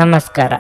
ನಮಸ್ಕಾರ.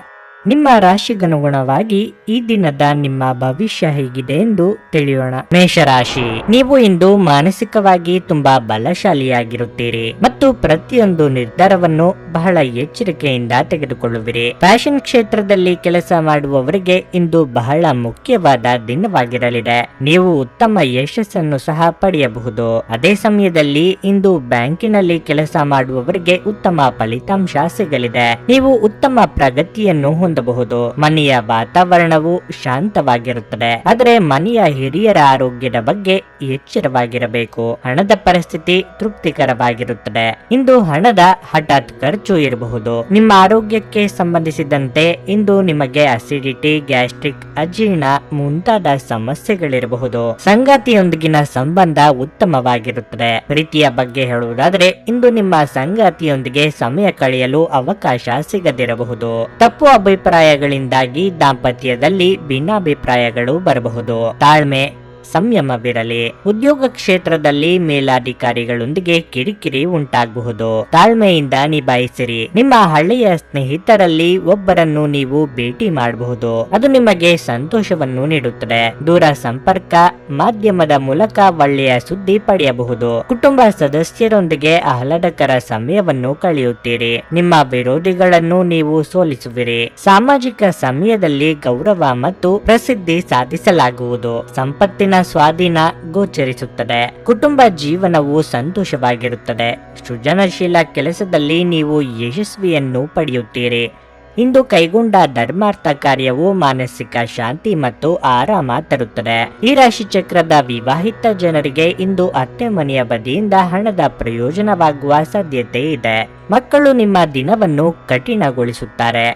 ನಿಮ್ಮ ರಾಶಿಗನುಗುಣವಾಗಿ ಈ ದಿನದ ನಿಮ್ಮ ಭವಿಷ್ಯ ಹೇಗಿದೆ ಎಂದು ತಿಳಿಯೋಣ. ಮೇಷರಾಶಿ, ನೀವು ಇಂದು ಮಾನಸಿಕವಾಗಿ ತುಂಬಾ ಬಲಶಾಲಿಯಾಗಿರುತ್ತೀರಿ ಮತ್ತು ಪ್ರತಿಯೊಂದು ನಿರ್ಧಾರವನ್ನು ಬಹಳ ಎಚ್ಚರಿಕೆಯಿಂದ ತೆಗೆದುಕೊಳ್ಳುವಿರಿ. ಫ್ಯಾಷನ್ ಕ್ಷೇತ್ರದಲ್ಲಿ ಕೆಲಸ ಮಾಡುವವರಿಗೆ ಇಂದು ಬಹಳ ಮುಖ್ಯವಾದ ದಿನವಾಗಿರಲಿದೆ. ನೀವು ಉತ್ತಮ ಯಶಸ್ಸನ್ನು ಸಹ ಪಡೆಯಬಹುದು. ಅದೇ ಸಮಯದಲ್ಲಿ ಇಂದು ಬ್ಯಾಂಕಿನಲ್ಲಿ ಕೆಲಸ ಮಾಡುವವರಿಗೆ ಉತ್ತಮ ಫಲಿತಾಂಶ ಸಿಗಲಿದೆ. ನೀವು ಉತ್ತಮ ಪ್ರಗತಿಯನ್ನು ಹೊಂದಬಹುದು. ಮನೆಯ ವಾತಾವರಣವು ಶಾಂತವಾಗಿರುತ್ತದೆ, ಆದರೆ ಮನೆಯ ಹಿರಿಯರ ಆರೋಗ್ಯದ ಬಗ್ಗೆ ಎಚ್ಚರವಾಗಿರಬೇಕು. ಹಣದ ಪರಿಸ್ಥಿತಿ ತೃಪ್ತಿಕರವಾಗಿರುತ್ತದೆ. ಇಂದು ಹಣದ ಹಠಾತ್ ಖರ್ಚು ಇರಬಹುದು. ನಿಮ್ಮ ಆರೋಗ್ಯಕ್ಕೆ ಸಂಬಂಧಿಸಿದಂತೆ ಇಂದು ನಿಮಗೆ ಅಸಿಡಿಟಿ, ಗ್ಯಾಸ್ಟ್ರಿಕ್, ಅಜೀರ್ಣ ಮುಂತಾದ ಸಮಸ್ಯೆಗಳಿರಬಹುದು. ಸಂಗಾತಿಯೊಂದಿಗಿನ ಸಂಬಂಧ ಉತ್ತಮವಾಗಿರುತ್ತದೆ. ಪ್ರೀತಿಯ ಬಗ್ಗೆ ಹೇಳುವುದಾದರೆ ಇಂದು ನಿಮ್ಮ ಸಂಗಾತಿಯೊಂದಿಗೆ ಸಮಯ ಕಳೆಯಲು ಅವಕಾಶ ಸಿಗದಿರಬಹುದು. ತಪ್ಪು ಅಭಿಪ್ರಾಯಗಳಿಂದಾಗಿ ದಾಂಪತ್ಯದಲ್ಲಿ ಭಿನ್ನಾಭಿಪ್ರಾಯಗಳು ಬರಬಹುದು. ತಾಳ್ಮೆ, ಸಂಯಮವಿರಲಿ. ಉದ್ಯೋಗ ಕ್ಷೇತ್ರದಲ್ಲಿ ಮೇಲಾಧಿಕಾರಿಗಳೊಂದಿಗೆ ಕಿರಿಕಿರಿ ಉಂಟಾಗಬಹುದು. ತಾಳ್ಮೆಯಿಂದ ನಿಭಾಯಿಸಿರಿ. ನಿಮ್ಮ ಹಳೆಯ ಸ್ನೇಹಿತರಲ್ಲಿ ಒಬ್ಬರನ್ನು ನೀವು ಭೇಟಿ ಮಾಡಬಹುದು. ಅದು ನಿಮಗೆ ಸಂತೋಷವನ್ನು ನೀಡುತ್ತದೆ. ದೂರ ಸಂಪರ್ಕ ಮಾಧ್ಯಮದ ಮೂಲಕ ಒಳ್ಳೆಯ ಸುದ್ದಿ ಪಡೆಯಬಹುದು. ಕುಟುಂಬ ಸದಸ್ಯರೊಂದಿಗೆ ಆಹ್ಲಾದಕರ ಸಮಯವನ್ನು ಕಳೆಯುತ್ತೀರಿ. ನಿಮ್ಮ ವಿರೋಧಿಗಳನ್ನು ನೀವು ಸೋಲಿಸುವಿರಿ. ಸಾಮಾಜಿಕ ಸಮಯದಲ್ಲಿ ಗೌರವ ಮತ್ತು ಪ್ರಸಿದ್ಧಿ ಸಾಧಿಸಲಾಗುವುದು. ಸಂಪತ್ತಿನ ಸ್ವಾಧೀನ ಗೋಚರಿಸುತ್ತದೆ. ಕುಟುಂಬ ಜೀವನವು ಸಂತೋಷವಾಗಿರುತ್ತದೆ. ಸೃಜನಶೀಲ ಕೆಲಸದಲ್ಲಿ ನೀವು ಯಶಸ್ವಿಯನ್ನು ಪಡೆಯುತ್ತೀರಿ. ಇಂದು ಕೈಗೊಂಡ ಧರ್ಮಾರ್ಥ ಕಾರ್ಯವು ಮಾನಸಿಕ ಶಾಂತಿ ಮತ್ತು ಆರಾಮ ತರುತ್ತದೆ. ಈ ರಾಶಿ ಚಕ್ರದ ವಿವಾಹಿತ ಜನರಿಗೆ ಇಂದು ಅತ್ತೆ ಮನೆಯ ಬದಿಯಿಂದ ಹಣದ ಪ್ರಯೋಜನವಾಗುವ ಸಾಧ್ಯತೆ ಇದೆ. ಮಕ್ಕಳು ನಿಮ್ಮ ದಿನವನ್ನು ಕಠಿಣಗೊಳಿಸುತ್ತಾರೆ.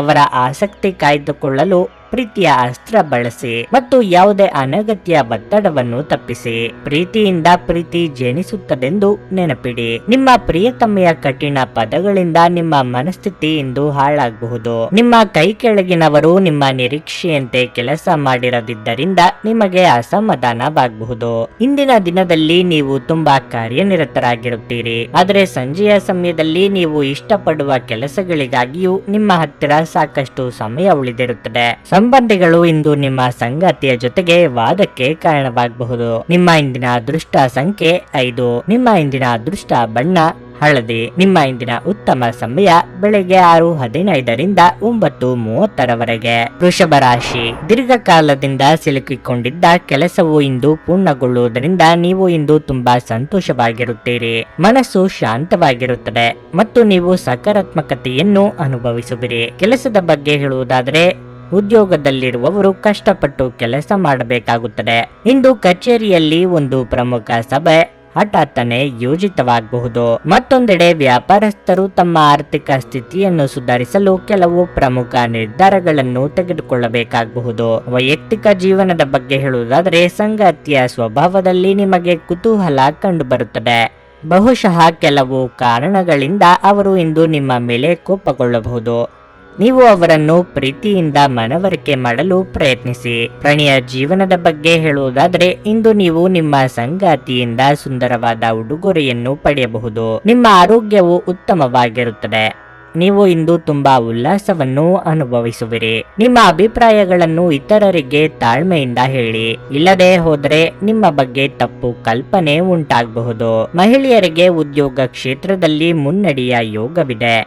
ಅವರ ಆಸಕ್ತಿ ಕಾಯ್ದುಕೊಳ್ಳಲು ಪ್ರೀತಿಯ ಅಸ್ತ್ರ ಬಳಸಿ ಮತ್ತು ಯಾವುದೇ ಅನಗತ್ಯ ಒತ್ತಡವನ್ನು ತಪ್ಪಿಸಿ. ಪ್ರೀತಿಯಿಂದ ಪ್ರೀತಿ ಜನಿಸುತ್ತದೆಂದು ನೆನಪಿಡಿ. ನಿಮ್ಮ ಪ್ರಿಯತಮೆಯ ಕಠಿಣ ಪದಗಳಿಂದ ನಿಮ್ಮ ಮನಸ್ಥಿತಿ ಇಂದು ಹಾಳಾಗಬಹುದು. ನಿಮ್ಮ ಕೈ ಕೆಳಗಿನವರು ನಿಮ್ಮ ನಿರೀಕ್ಷೆಯಂತೆ ಕೆಲಸ ಮಾಡಿರದಿದ್ದರಿಂದ ನಿಮಗೆ ಅಸಮಾಧಾನವಾಗಬಹುದು. ಇಂದಿನ ದಿನದಲ್ಲಿ ನೀವು ತುಂಬಾ ಕಾರ್ಯನಿರತರಾಗಿರುತ್ತೀರಿ, ಆದರೆ ಸಂಜೆಯ ಸಮಯದಲ್ಲಿ ನೀವು ಇಷ್ಟಪಡುವ ಕೆಲಸಗಳಿಗಾಗಿಯೂ ನಿಮ್ಮ ಹತ್ತಿರ ಸಾಕಷ್ಟು ಸಮಯ ಉಳಿದಿರುತ್ತದೆ. ಸಂಬಂಧಿಗಳು ಇಂದು ನಿಮ್ಮ ಸಂಗಾತಿಯ ಜೊತೆಗೆ ವಾದಕ್ಕೆ ಕಾರಣವಾಗಬಹುದು. ನಿಮ್ಮ ಇಂದಿನ ಅದೃಷ್ಟ ಸಂಖ್ಯೆ 5. ನಿಮ್ಮ ಇಂದಿನ ಅದೃಷ್ಟ ಬಣ್ಣ ಹಳದಿ. ನಿಮ್ಮ ಇಂದಿನ ಉತ್ತಮ ಸಮಯ ಬೆಳಗ್ಗೆ 6:15ರಿಂದ 9:30ರವರೆಗೆ. ವೃಷಭ ರಾಶಿ, ದೀರ್ಘಕಾಲದಿಂದ ಸಿಲುಕಿಕೊಂಡಿದ್ದ ಕೆಲಸವು ಇಂದು ಪೂರ್ಣಗೊಳ್ಳುವುದರಿಂದ ನೀವು ಇಂದು ತುಂಬಾ ಸಂತೋಷವಾಗಿರುತ್ತೀರಿ. ಮನಸ್ಸು ಶಾಂತವಾಗಿರುತ್ತದೆ ಮತ್ತು ನೀವು ಸಕಾರಾತ್ಮಕತೆಯನ್ನು ಅನುಭವಿಸುವಿರಿ. ಕೆಲಸದ ಬಗ್ಗೆ ಹೇಳುವುದಾದರೆ ಉದ್ಯೋಗದಲ್ಲಿರುವವರು ಕಷ್ಟಪಟ್ಟು ಕೆಲಸ ಮಾಡಬೇಕಾಗುತ್ತದೆ. ಇಂದು ಕಚೇರಿಯಲ್ಲಿ ಒಂದು ಪ್ರಮುಖ ಸಭೆ ಹಠಾತ್ತನೆ ಯೋಜಿತವಾಗಬಹುದು. ಮತ್ತೊಂದೆಡೆ ವ್ಯಾಪಾರಸ್ಥರು ತಮ್ಮ ಆರ್ಥಿಕ ಸ್ಥಿತಿಯನ್ನು ಸುಧಾರಿಸಲು ಕೆಲವು ಪ್ರಮುಖ ನಿರ್ಧಾರಗಳನ್ನು ತೆಗೆದುಕೊಳ್ಳಬೇಕಾಗಬಹುದು. ವೈಯಕ್ತಿಕ ಜೀವನದ ಬಗ್ಗೆ ಹೇಳುವುದಾದರೆ ಸಂಗಾತಿಯ ಸ್ವಭಾವದಲ್ಲಿ ನಿಮಗೆ ಕುತೂಹಲ ಕಂಡುಬರುತ್ತದೆ. ಬಹುಶಃ ಕೆಲವು ಕಾರಣಗಳಿಂದ ಅವರು ಇಂದು ನಿಮ್ಮ ಮೇಲೆ ಕೋಪಗೊಳ್ಳಬಹುದು. ನೀವು ಅವರನ್ನು ಪ್ರೀತಿಯಿಂದ ಮನವರಿಕೆ ಮಾಡಲು ಪ್ರಯತ್ನಿಸಿ. ಪ್ರಣಯ ಜೀವನದ ಬಗ್ಗೆ ಹೇಳುವುದಾದರೆ ಇಂದು ನೀವು ನಿಮ್ಮ ಸಂಗಾತಿಯಿಂದ ಸುಂದರವಾದ ಉಡುಗೊರೆಯನ್ನು ಪಡೆಯಬಹುದು. ನಿಮ್ಮ ಆರೋಗ್ಯವು ಉತ್ತಮವಾಗಿರುತ್ತದೆ. ನೀವು ಇಂದು ತುಂಬಾ ಉಲ್ಲಾಸವನ್ನು ಅನುಭವಿಸುವಿರಿ. ನಿಮ್ಮ ಅಭಿಪ್ರಾಯಗಳನ್ನು ಇತರರಿಗೆ ತಾಳ್ಮೆಯಿಂದ ಹೇಳಿ. ಇಲ್ಲದೆ ಹೋದರೆ ನಿಮ್ಮ ಬಗ್ಗೆ ತಪ್ಪು ಕಲ್ಪನೆ ಉಂಟಾಗಬಹುದು. ಮಹಿಳೆಯರಿಗೆ ಉದ್ಯೋಗ ಕ್ಷೇತ್ರದಲ್ಲಿ ಮುನ್ನಡೆಯ ಯೋಗವಿದೆ.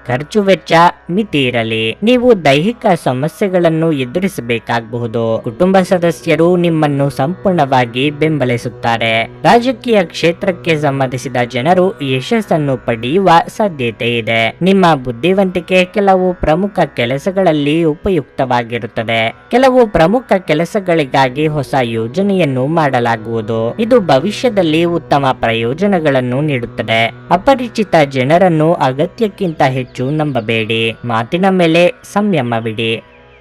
ಖರ್ಚು ವೆಚ್ಚ ಮಿತಿ ಇರಲಿ. ನೀವು ದೈಹಿಕ ಸಮಸ್ಯೆಗಳನ್ನು ಎದುರಿಸಬೇಕಾಗಬಹುದು. ಕುಟುಂಬ ಸದಸ್ಯರು ನಿಮ್ಮನ್ನು ಸಂಪೂರ್ಣವಾಗಿ ಬೆಂಬಲಿಸುತ್ತಾರೆ. ರಾಜಕೀಯ ಕ್ಷೇತ್ರಕ್ಕೆ ಸಂಬಂಧಿಸಿದ ಜನರು ಯಶಸ್ಸನ್ನು ಪಡೆಯುವ ಸಾಧ್ಯತೆ ಇದೆ. ನಿಮ್ಮ ಬುದ್ಧಿವಂತಿಕೆ ಕೆಲವು ಪ್ರಮುಖ ಕೆಲಸಗಳಲ್ಲಿ ಉಪಯುಕ್ತವಾಗಿರುತ್ತದೆ. ಕೆಲವು ಪ್ರಮುಖ ಕೆಲಸಗಳಿಗಾಗಿ ಹೊಸ ಯೋಜನೆಯನ್ನು ಮಾಡಲಾಗುವುದು. ಇದು ಭವಿಷ್ಯದಲ್ಲಿ ಉತ್ತಮ ಪ್ರಯೋಜನಗಳನ್ನು ನೀಡುತ್ತದೆ. ಅಪರಿಚಿತ ಜನರನ್ನು ಅಗತ್ಯಕ್ಕಿಂತ ಹೆಚ್ಚು ನಂಬಬೇಡಿ. ಮಾತಿನ ಮೇಲೆ ಸಂಯಮವಿಡಿ.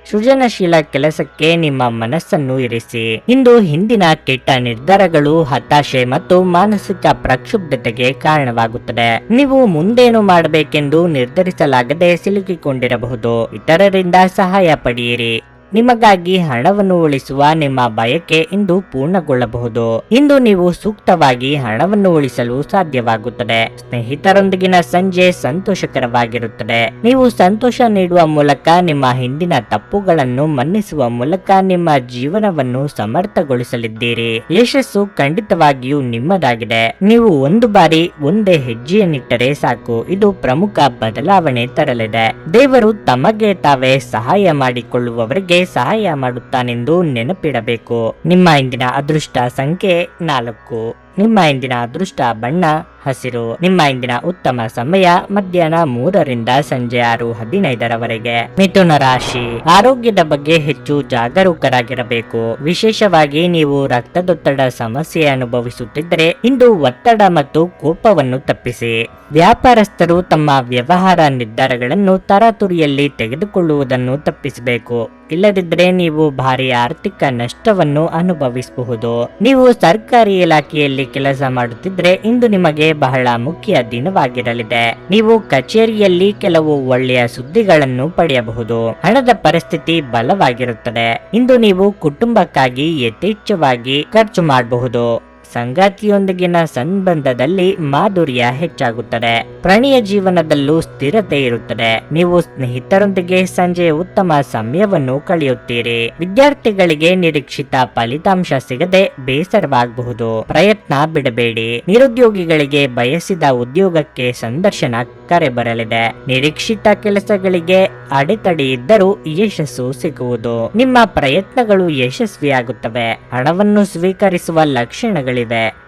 ಸೃಜನಶೀಲ ಕೆಲಸಕ್ಕೆ ನಿಮ್ಮ ಮನಸ್ಸನ್ನು ಇರಿಸಿ. ಇಂದು ಹಿಂದಿನ ಕೆಟ್ಟ ನಿರ್ಧಾರಗಳು ಹತಾಶೆ ಮತ್ತು ಮಾನಸಿಕ ಪ್ರಕ್ಷುಬ್ಧತೆಗೆ ಕಾರಣವಾಗುತ್ತದೆ. ನೀವು ಮುಂದೇನು ಮಾಡಬೇಕೆಂದು ನಿರ್ಧರಿಸಲಾಗದೆ ಸಿಲುಕಿಕೊಂಡಿರಬಹುದು. ಇತರರಿಂದ ಸಹಾಯ ಪಡೆಯಿರಿ. ನಿಮಗಾಗಿ ಹಣವನ್ನು ಉಳಿಸುವ ನಿಮ್ಮ ಬಯಕೆ ಇಂದು ಪೂರ್ಣಗೊಳ್ಳಬಹುದು. ಇಂದು ನೀವು ಸೂಕ್ತವಾಗಿ ಹಣವನ್ನು ಉಳಿಸಲು ಸಾಧ್ಯವಾಗುತ್ತದೆ. ಸ್ನೇಹಿತರೊಂದಿಗಿನ ಸಂಜೆ ಸಂತೋಷಕರವಾಗಿರುತ್ತದೆ. ನೀವು ಸಂತೋಷ ನೀಡುವ ಮೂಲಕ ನಿಮ್ಮ ಹಿಂದಿನ ತಪ್ಪುಗಳನ್ನು ಮನ್ನಿಸುವ ಮೂಲಕ ನಿಮ್ಮ ಜೀವನವನ್ನು ಸಮರ್ಥಗೊಳಿಸಲಿದ್ದೀರಿ. ಯಶಸ್ಸು ಖಂಡಿತವಾಗಿಯೂ ನಿಮ್ಮದಾಗಿದೆ. ನೀವು ಒಂದು ಬಾರಿ ಒಂದೇ ಹೆಜ್ಜೆಯನ್ನಿಟ್ಟರೆ ಸಾಕು, ಇದು ಪ್ರಮುಖ ಬದಲಾವಣೆ ತರಲಿದೆ. ದೇವರು ತಮಗೆ ತಾವೇ ಸಹಾಯ ಮಾಡಿಕೊಳ್ಳುವವರಿಗೆ ಸಹಾಯ ಮಾಡುತ್ತಾನೆಂದು ನೆನಪಿಡಬೇಕು. ನಿಮ್ಮ ಇಂದಿನ ಅದೃಷ್ಟ ಸಂಖ್ಯೆ 4. ನಿಮ್ಮ ಇಂದಿನ ಅದೃಷ್ಟ ಬಣ್ಣ ಹಸಿರು. ನಿಮ್ಮ ಇಂದಿನ ಉತ್ತಮ ಸಮಯ ಮಧ್ಯಾಹ್ನ 3ರಿಂದ ಸಂಜೆ 6:15ರವರೆಗೆ. ಮಿಥುನ ರಾಶಿ. ಆರೋಗ್ಯದ ಬಗ್ಗೆ ಹೆಚ್ಚು ಜಾಗರೂಕರಾಗಿರಬೇಕು. ವಿಶೇಷವಾಗಿ ನೀವು ರಕ್ತದೊತ್ತಡ ಸಮಸ್ಯೆ ಅನುಭವಿಸುತ್ತಿದ್ದರೆ ಇಂದು ಒತ್ತಡ ಮತ್ತು ಕೋಪವನ್ನು ತಪ್ಪಿಸಿ. ವ್ಯಾಪಾರಸ್ಥರು ತಮ್ಮ ವ್ಯವಹಾರ ನಿರ್ಧಾರಗಳನ್ನು ತರಾತುರಿಯಲ್ಲಿ ತೆಗೆದುಕೊಳ್ಳುವುದನ್ನು ತಪ್ಪಿಸಬೇಕು. ಇಲ್ಲದಿದ್ದರೆ ನೀವು ಭಾರಿ ಆರ್ಥಿಕ ನಷ್ಟವನ್ನು ಅನುಭವಿಸಬಹುದು. ನೀವು ಸರ್ಕಾರಿ ಇಲಾಖೆಯಲ್ಲಿ ಕೆಲಸ ಮಾಡುತ್ತಿದ್ರೆ ಇಂದು ನಿಮಗೆ ಬಹಳ ಮುಖ್ಯ ದಿನವಾಗಿರಲಿದೆ. ನೀವು ಕಚೇರಿಯಲ್ಲಿ ಕೆಲವು ಒಳ್ಳೆಯ ಸುದ್ದಿಗಳನ್ನು ಪಡೆಯಬಹುದು. ಹಣದ ಪರಿಸ್ಥಿತಿ ಬಲವಾಗಿರುತ್ತದೆ. ಇಂದು ನೀವು ಕುಟುಂಬಕ್ಕಾಗಿ ಯಥೇಚ್ಛವಾಗಿ ಖರ್ಚು ಮಾಡಬಹುದು. ಸಂಗಾತಿಯೊಂದಿಗಿನ ಸಂಬಂಧದಲ್ಲಿ ಮಾಧುರ್ಯ ಹೆಚ್ಚಾಗುತ್ತದೆ. ಪ್ರಣಯ ಜೀವನದಲ್ಲೂ ಸ್ಥಿರತೆ ಇರುತ್ತದೆ. ನೀವು ಸ್ನೇಹಿತರೊಂದಿಗೆ ಸಂಜೆ ಉತ್ತಮ ಸಮಯವನ್ನು ಕಳೆಯುತ್ತೀರಿ. ವಿದ್ಯಾರ್ಥಿಗಳಿಗೆ ನಿರೀಕ್ಷಿತ ಫಲಿತಾಂಶ ಸಿಗದೆ ಬೇಸರವಾಗಬಹುದು. ಪ್ರಯತ್ನ ಬಿಡಬೇಡಿ. ನಿರುದ್ಯೋಗಿಗಳಿಗೆ ಬಯಸಿದ ಉದ್ಯೋಗಕ್ಕೆ ಸಂದರ್ಶನ ಕರೆ ಬರಲಿದೆ. ನಿರೀಕ್ಷಿತ ಕೆಲಸಗಳಿಗೆ ಅಡೆತಡೆ ಇದ್ದರೂ ಯಶಸ್ಸು ಸಿಗುವುದು. ನಿಮ್ಮ ಪ್ರಯತ್ನಗಳು ಯಶಸ್ವಿಯಾಗುತ್ತವೆ. ಹಣವನ್ನು ಸ್ವೀಕರಿಸುವ ಲಕ್ಷಣಗಳಿವೆ.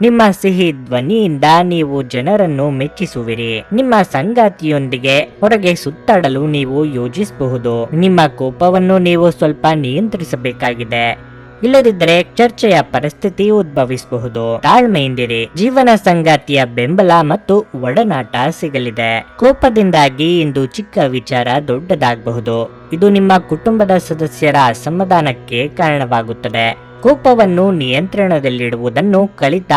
ನಿಮ್ಮ ಸಿಹಿ ಧ್ವನಿಯಿಂದ ನೀವು ಜನರನ್ನು ಮೆಚ್ಚಿಸುವಿರಿ. ನಿಮ್ಮ ಸಂಗಾತಿಯೊಂದಿಗೆ ಹೊರಗೆ ಸುತ್ತಾಡಲು ನೀವು ಯೋಜಿಸಬಹುದು. ನಿಮ್ಮ ಕೋಪವನ್ನು ನೀವು ಸ್ವಲ್ಪ ನಿಯಂತ್ರಿಸಬೇಕಾಗಿದೆ. ಇಲ್ಲದಿದ್ದರೆ ಚರ್ಚೆಯ ಪರಿಸ್ಥಿತಿ ಉದ್ಭವಿಸಬಹುದು. ತಾಳ್ಮೆಯಿಂದಿರಿ. ಜೀವನ ಸಂಗಾತಿಯ ಬೆಂಬಲ ಮತ್ತು ಒಡನಾಟ ಸಿಗಲಿದೆ. ಕೋಪದಿಂದಾಗಿ ಇಂದು ಚಿಕ್ಕ ವಿಚಾರ ದೊಡ್ಡದಾಗಬಹುದು. ಇದು ನಿಮ್ಮ ಕುಟುಂಬದ ಸದಸ್ಯರ ಅಸಮಾಧಾನಕ್ಕೆ ಕಾರಣವಾಗುತ್ತದೆ. ಕೋಪವನ್ನು ನಿಯಂತ್ರಣದಲ್ಲಿಡುವುದನ್ನು ಕಲಿತ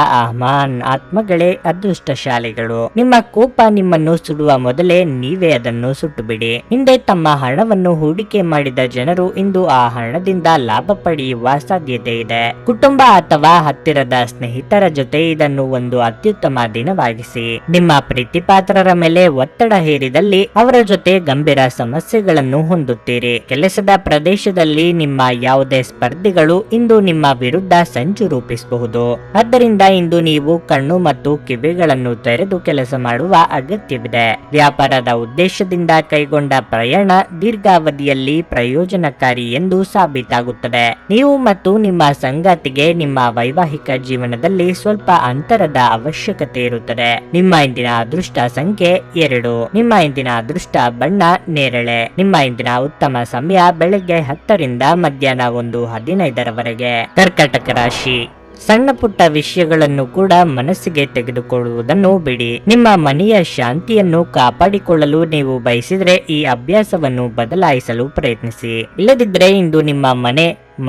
ಆತ್ಮಗಳೇ ಅದೃಷ್ಟಶಾಲಿಗಳು. ನಿಮ್ಮ ಕೋಪ ನಿಮ್ಮನ್ನು ಸುಡುವ ಮೊದಲೇ ನೀವೇ ಅದನ್ನು ಸುಟ್ಟುಬಿಡಿ. ಹಿಂದೆ ತಮ್ಮ ಹಣವನ್ನು ಹೂಡಿಕೆ ಮಾಡಿದ ಜನರು ಇಂದು ಆ ಹಣದಿಂದ ಲಾಭ ಪಡೆಯುವ ಸಾಧ್ಯತೆ ಇದೆ. ಕುಟುಂಬ ಅಥವಾ ಹತ್ತಿರದ ಸ್ನೇಹಿತರ ಜೊತೆ ಇದನ್ನು ಒಂದು ಅತ್ಯುತ್ತಮ ದಿನವಾಗಿಸಿ. ನಿಮ್ಮ ಪ್ರೀತಿಪಾತ್ರರ ಮೇಲೆ ಒತ್ತಡ ಹೇರಿದಲ್ಲಿ ಅವರ ಜೊತೆ ಗಂಭೀರ ಸಮಸ್ಯೆಗಳನ್ನು ಹೊಂದುತ್ತೀರಿ. ಕೆಲಸದ ಪ್ರದೇಶದಲ್ಲಿ ನಿಮ್ಮ ಯಾವುದೇ ಸ್ಪರ್ಧಿಗಳು ಇಂದು ನಿಮ್ಮ ವಿರುದ್ಧ ಸಂಚು ರೂಪಿಸಬಹುದು. ಆದ್ದರಿಂದ ಇಂದು ನೀವು ಕಣ್ಣು ಮತ್ತು ಕಿವಿಗಳನ್ನು ತೆರೆದು ಕೆಲಸ ಮಾಡುವ ಅಗತ್ಯವಿದೆ. ವ್ಯಾಪಾರದ ಉದ್ದೇಶದಿಂದ ಕೈಗೊಂಡ ಪ್ರಯಾಣ ದೀರ್ಘಾವಧಿಯಲ್ಲಿ ಪ್ರಯೋಜನಕಾರಿ ಎಂದು ಸಾಬೀತಾಗುತ್ತದೆ. ನೀವು ಮತ್ತು ನಿಮ್ಮ ಸಂಗಾತಿಗೆ ನಿಮ್ಮ ವೈವಾಹಿಕ ಜೀವನದಲ್ಲಿ ಸ್ವಲ್ಪ ಅಂತರದ ಅವಶ್ಯಕತೆ ಇರುತ್ತದೆ. ನಿಮ್ಮ ಇಂದಿನ ಅದೃಷ್ಟ ಸಂಖ್ಯೆ 2. ನಿಮ್ಮ ಇಂದಿನ ಅದೃಷ್ಟ ಬಣ್ಣ ನೇರಳೆ. ನಿಮ್ಮ ಇಂದಿನ ಉತ್ತಮ ಸಮಯ ಬೆಳಗ್ಗೆ 10ರಿಂದ ಮಧ್ಯಾಹ್ನ 1:15ರವರೆಗೆ. ಕರ್ಕಾಟಕ ರಾಶಿ. ಸಣ್ಣ ಪುಟ್ಟ ವಿಷಯಗಳನ್ನು ಕೂಡ ಮನಸ್ಸಿಗೆ ತೆಗೆದುಕೊಳ್ಳುವುದನ್ನು ಬಿಡಿ. ನಿಮ್ಮ ಮನೆಯ ಶಾಂತಿಯನ್ನು ಕಾಪಾಡಿಕೊಳ್ಳಲು ನೀವು ಬಯಸಿದ್ರೆ ಈ ಅಭ್ಯಾಸವನ್ನು ಬದಲಾಯಿಸಲು ಪ್ರಯತ್ನಿಸಿ. ಇಲ್ಲದಿದ್ದರೆ ಇಂದು ನಿಮ್ಮ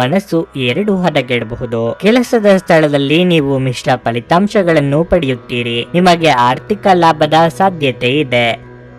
ಮನಸ್ಸು ಎರಡು ಹದಗೆಡಬಹುದು. ಕೆಲಸದ ಸ್ಥಳದಲ್ಲಿ ನೀವು ಮಿಶ್ರ ಫಲಿತಾಂಶಗಳನ್ನು ಪಡೆಯುತ್ತೀರಿ. ನಿಮಗೆ ಆರ್ಥಿಕ ಲಾಭದ ಸಾಧ್ಯತೆ ಇದೆ.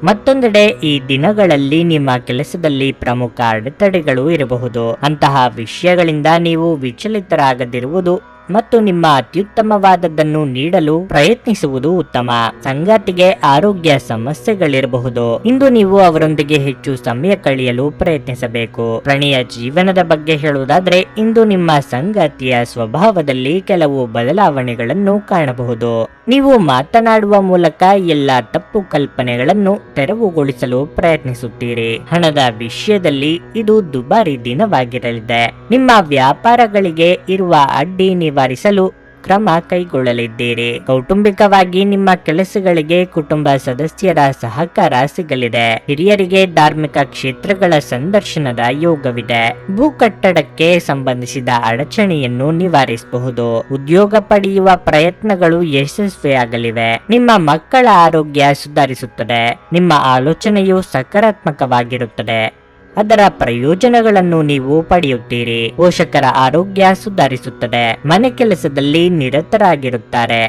ಮತ್ತೊಂದೆಡೆ ಈ ದಿನಗಳಲ್ಲಿ ನಿಮ್ಮ ಕೆಲಸದಲ್ಲಿ ಪ್ರಮುಖ ಅಡೆತಡೆಗಳು ಇರಬಹುದು. ಅಂತಹ ವಿಷಯಗಳಿಂದ ನೀವು ವಿಚಲಿತರಾಗದಿರುವುದು ಮತ್ತು ನಿಮ್ಮ ಅತ್ಯುತ್ತಮವಾದದ್ದನ್ನು ನೀಡಲು ಪ್ರಯತ್ನಿಸುವುದು ಉತ್ತಮ. ಸಂಗಾತಿಗೆ ಆರೋಗ್ಯ ಸಮಸ್ಯೆಗಳಿರಬಹುದು. ಇಂದು ನೀವು ಅವರೊಂದಿಗೆ ಹೆಚ್ಚು ಸಮಯ ಕಳೆಯಲು ಪ್ರಯತ್ನಿಸಬೇಕು. ಪ್ರಣಯ ಜೀವನದ ಬಗ್ಗೆ ಹೇಳುವುದಾದ್ರೆ ಇಂದು ನಿಮ್ಮ ಸಂಗಾತಿಯ ಸ್ವಭಾವದಲ್ಲಿ ಕೆಲವು ಬದಲಾವಣೆಗಳನ್ನು ಕಾಣಬಹುದು. ನೀವು ಮಾತನಾಡುವ ಮೂಲಕ ಎಲ್ಲ ತಪ್ಪು ಕಲ್ಪನೆಗಳನ್ನು ತೆರವುಗೊಳಿಸಲು ಪ್ರಯತ್ನಿಸುತ್ತೀರಿ. ಹಣದ ವಿಷಯದಲ್ಲಿ ಇದು ದುಬಾರಿ ದಿನವಾಗಿರಲಿದೆ. ನಿಮ್ಮ ವ್ಯಾಪಾರಗಳಿಗೆ ಇರುವ ಅಡ್ಡಿ ನಿವಾರಿಸಲು ಕ್ರಮ ಕೈಗೊಳ್ಳಲಿದ್ದೀರಿ. ಕೌಟುಂಬಿಕವಾಗಿ ನಿಮ್ಮ ಕೆಲಸಗಳಿಗೆ ಕುಟುಂಬ ಸದಸ್ಯರ ಸಹಕಾರ ಸಿಗಲಿದೆ. ಹಿರಿಯರಿಗೆ ಧಾರ್ಮಿಕ ಕ್ಷೇತ್ರಗಳ ಸಂದರ್ಶನದ ಯೋಗವಿದೆ. ಭೂ ಕಟ್ಟಡಕ್ಕೆ ಸಂಬಂಧಿಸಿದ ಅಡಚಣೆಯನ್ನು ನಿವಾರಿಸಬಹುದು. ಉದ್ಯೋಗ ಪಡೆಯುವ ಪ್ರಯತ್ನಗಳು ಯಶಸ್ವಿಯಾಗಲಿವೆ. ನಿಮ್ಮ ಮಕ್ಕಳ ಆರೋಗ್ಯ ಸುಧಾರಿಸುತ್ತದೆ. ನಿಮ್ಮ ಆಲೋಚನೆಯು ಸಕಾರಾತ್ಮಕವಾಗಿರುತ್ತದೆ. ಅದರ ಪ್ರಯೋಜನಗಳನ್ನು ನೀವು ಪಡೆಯುತ್ತೀರಿ. ಪೋಷಕರ ಆರೋಗ್ಯ ಸುಧಾರಿಸುತ್ತದೆ. ಮನೆ ಕೆಲಸದಲ್ಲಿ ನಿರತರಾಗಿರುತ್ತಾರೆ.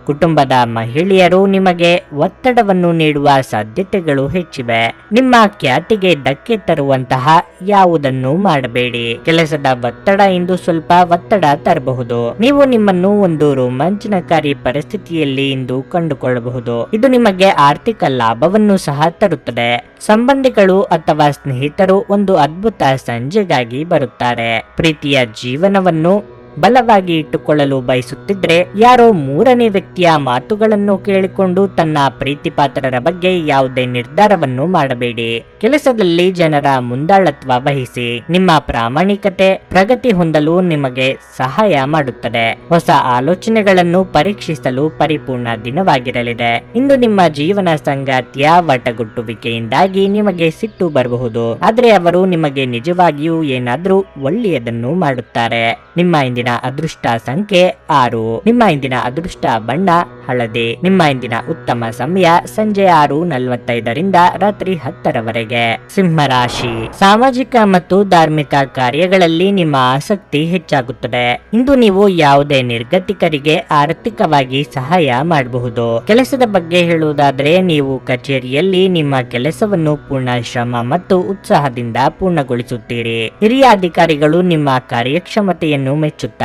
ಕುಟುಂಬದ ಮಹಿಳೆಯರು ನಿಮಗೆ ಒತ್ತಡವನ್ನು ನೀಡುವ ಸಾಧ್ಯತೆಗಳು ಹೆಚ್ಚಿವೆ. ನಿಮ್ಮ ಖ್ಯಾತಿಗೆ ಧಕ್ಕೆ ತರುವಂತಹ ಯಾವುದನ್ನು ಮಾಡಬೇಡಿ. ಕೆಲಸದ ಒತ್ತಡ ಇಂದು ಸ್ವಲ್ಪ ಒತ್ತಡ ತರಬಹುದು. ನೀವು ನಿಮ್ಮನ್ನು ಒಂದು ರೋಮಾಂಚನಕಾರಿ ಪರಿಸ್ಥಿತಿಯಲ್ಲಿ ಇಂದು ಕಂಡುಕೊಳ್ಳಬಹುದು. ಇದು ನಿಮಗೆ ಆರ್ಥಿಕ ಲಾಭವನ್ನು ಸಹ ತರುತ್ತದೆ. ಸಂಬಂಧಿಗಳು ಅಥವಾ ಸ್ನೇಹಿತರು ಒಂದು ಅದ್ಭುತ ಸಂಜೆಗಾಗಿ ಬರುತ್ತಾರೆ. ಪ್ರೀತಿಯ ಜೀವನವನ್ನು ಬಲವಾಗಿ ಇಟ್ಟುಕೊಳ್ಳಲು ಬಯಸುತ್ತಿದ್ರೆ ಯಾರೋ ಮೂರನೇ ವ್ಯಕ್ತಿಯ ಮಾತುಗಳನ್ನು ಕೇಳಿಕೊಂಡು ತನ್ನ ಪ್ರೀತಿ ಪಾತ್ರರ ಬಗ್ಗೆ ಯಾವುದೇ ನಿರ್ಧಾರವನ್ನು ಮಾಡಬೇಡಿ. ಕೆಲಸದಲ್ಲಿ ಜನರ ಮುಂದಾಳತ್ವ ವಹಿಸಿ. ನಿಮ್ಮ ಪ್ರಾಮಾಣಿಕತೆ ಪ್ರಗತಿ ಹೊಂದಲು ನಿಮಗೆ ಸಹಾಯ ಮಾಡುತ್ತದೆ. ಹೊಸ ಆಲೋಚನೆಗಳನ್ನು ಪರೀಕ್ಷಿಸಲು ಪರಿಪೂರ್ಣ ದಿನವಾಗಿರಲಿದೆ. ಇಂದು ನಿಮ್ಮ ಜೀವನ ಸಂಗಾತಿಯ ವಟಗುಟ್ಟುವಿಕೆಯಿಂದಾಗಿ ನಿಮಗೆ ಸಿಟ್ಟು ಬರಬಹುದು, ಆದ್ರೆ ಅವರು ನಿಮಗೆ ನಿಜವಾಗಿಯೂ ಏನಾದ್ರೂ ಒಳ್ಳೆಯದನ್ನು ಮಾಡುತ್ತಾರೆ. ನಿಮ್ಮ ಇಂದಿನ ಅದೃಷ್ಟ ಸಂಖ್ಯೆ 6. ನಿಮ್ಮ ಇಂದಿನ ಅದೃಷ್ಟ ಬಣ್ಣ ಹಳದಿ. ನಿಮ್ಮ ಇಂದಿನ ಉತ್ತಮ ಸಮಯ ಸಂಜೆ 6:45 ರಾತ್ರಿ 10 ಸಿಂಹರಾಶಿ. ಸಾಮಾಜಿಕ ಮತ್ತು ಧಾರ್ಮಿಕ ಕಾರ್ಯಗಳಲ್ಲಿ ನಿಮ್ಮ ಆಸಕ್ತಿ ಹೆಚ್ಚಾಗುತ್ತದೆ. ಇಂದು ನೀವು ಯಾವುದೇ ನಿರ್ಗತಿಕರಿಗೆ ಆರ್ಥಿಕವಾಗಿ ಸಹಾಯ ಮಾಡಬಹುದು. ಕೆಲಸದ ಬಗ್ಗೆ ಹೇಳುವುದಾದ್ರೆ ನೀವು ಕಚೇರಿಯಲ್ಲಿ ನಿಮ್ಮ ಕೆಲಸವನ್ನು ಪೂರ್ಣ ಶ್ರಮ ಮತ್ತು ಉತ್ಸಾಹದಿಂದ ಪೂರ್ಣಗೊಳಿಸುತ್ತೀರಿ. ಹಿರಿಯ ಅಧಿಕಾರಿಗಳು ನಿಮ್ಮ ಕಾರ್ಯಕ್ಷಮತೆಯನ್ನು ಮೆಚ್ಚುತ್ತಾರೆ.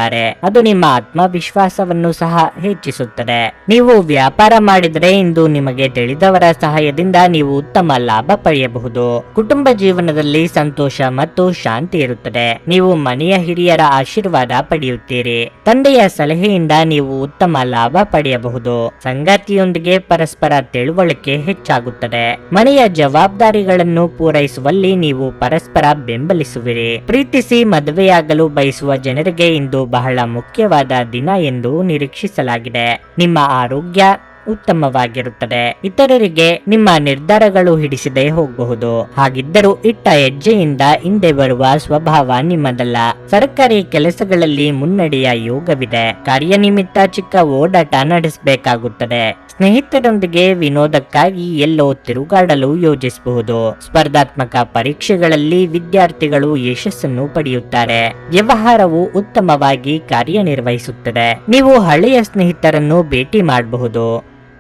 ಅದು ನಿಮ್ಮ ಆತ್ಮವಿಶ್ವಾಸವನ್ನು ಸಹ ಹೆಚ್ಚಿಸುತ್ತದೆ. ನೀವು ವ್ಯಾಪಾರ ಮಾಡಿದರೆ ಇಂದು ನಿಮಗೆ ತಿಳಿದವರ ಸಹಾಯದಿಂದ ನೀವು ಉತ್ತಮ ಲಾಭ ಪಡೆಯಬಹುದು. ಕುಟುಂಬ ಜೀವನದಲ್ಲಿ ಸಂತೋಷ ಮತ್ತು ಶಾಂತಿ ಇರುತ್ತದೆ. ನೀವು ಮನೆಯ ಹಿರಿಯರ ಆಶೀರ್ವಾದ ಪಡೆಯುತ್ತೀರಿ. ತಂದೆಯ ಸಲಹೆಯಿಂದ ನೀವು ಉತ್ತಮ ಲಾಭ ಪಡೆಯಬಹುದು. ಸಂಗಾತಿಯೊಂದಿಗೆ ಪರಸ್ಪರ ತಿಳುವಳಿಕೆ ಹೆಚ್ಚಾಗುತ್ತದೆ. ಮನೆಯ ಜವಾಬ್ದಾರಿಗಳನ್ನು ಪೂರೈಸುವಲ್ಲಿ ನೀವು ಪರಸ್ಪರ ಬೆಂಬಲಿಸುವಿರಿ. ಪ್ರೀತಿಸಿ ಮದುವೆಯಾಗಲು ಬಯಸುವ ಜನರಿಗೆ ಇಂದು ಬಹಳ ಮುಖ್ಯವಾದ ದಿನ ಎಂದು ನಿರೀಕ್ಷಿಸಲಾಗಿದೆ. ನಿಮ್ಮ ಆರೋಗ್ಯ ಉತ್ತಮವಾಗಿರುತ್ತದೆ. ಇತರರಿಗೆ ನಿಮ್ಮ ನಿರ್ಧಾರಗಳು ಹಿಡಿಸದೆ ಹೋಗಬಹುದು. ಹಾಗಿದ್ದರೂ ಇಟ್ಟ ಹೆಜ್ಜೆಯಿಂದ ಹಿಂದೆ ಬರುವ ಸ್ವಭಾವ ನಿಮ್ಮದಲ್ಲ. ಸರ್ಕಾರಿ ಕೆಲಸಗಳಲ್ಲಿ ಮುನ್ನಡೆಯ ಯೋಗವಿದೆ. ಕಾರ್ಯನಿಮಿತ್ತ ಚಿಕ್ಕ ಓಡಾಟ ನಡೆಸಬೇಕಾಗುತ್ತದೆ. ಸ್ನೇಹಿತರೊಂದಿಗೆ ವಿನೋದಕ್ಕಾಗಿ ಎಲ್ಲೋ ತಿರುಗಾಡಲು ಯೋಜಿಸಬಹುದು. ಸ್ಪರ್ಧಾತ್ಮಕ ಪರೀಕ್ಷೆಗಳಲ್ಲಿ ವಿದ್ಯಾರ್ಥಿಗಳು ಯಶಸ್ಸನ್ನು ಪಡೆಯುತ್ತಾರೆ. ವ್ಯವಹಾರವು ಉತ್ತಮವಾಗಿ ಕಾರ್ಯನಿರ್ವಹಿಸುತ್ತದೆ. ನೀವು ಹಳೆಯ ಸ್ನೇಹಿತರನ್ನು ಭೇಟಿ ಮಾಡಬಹುದು.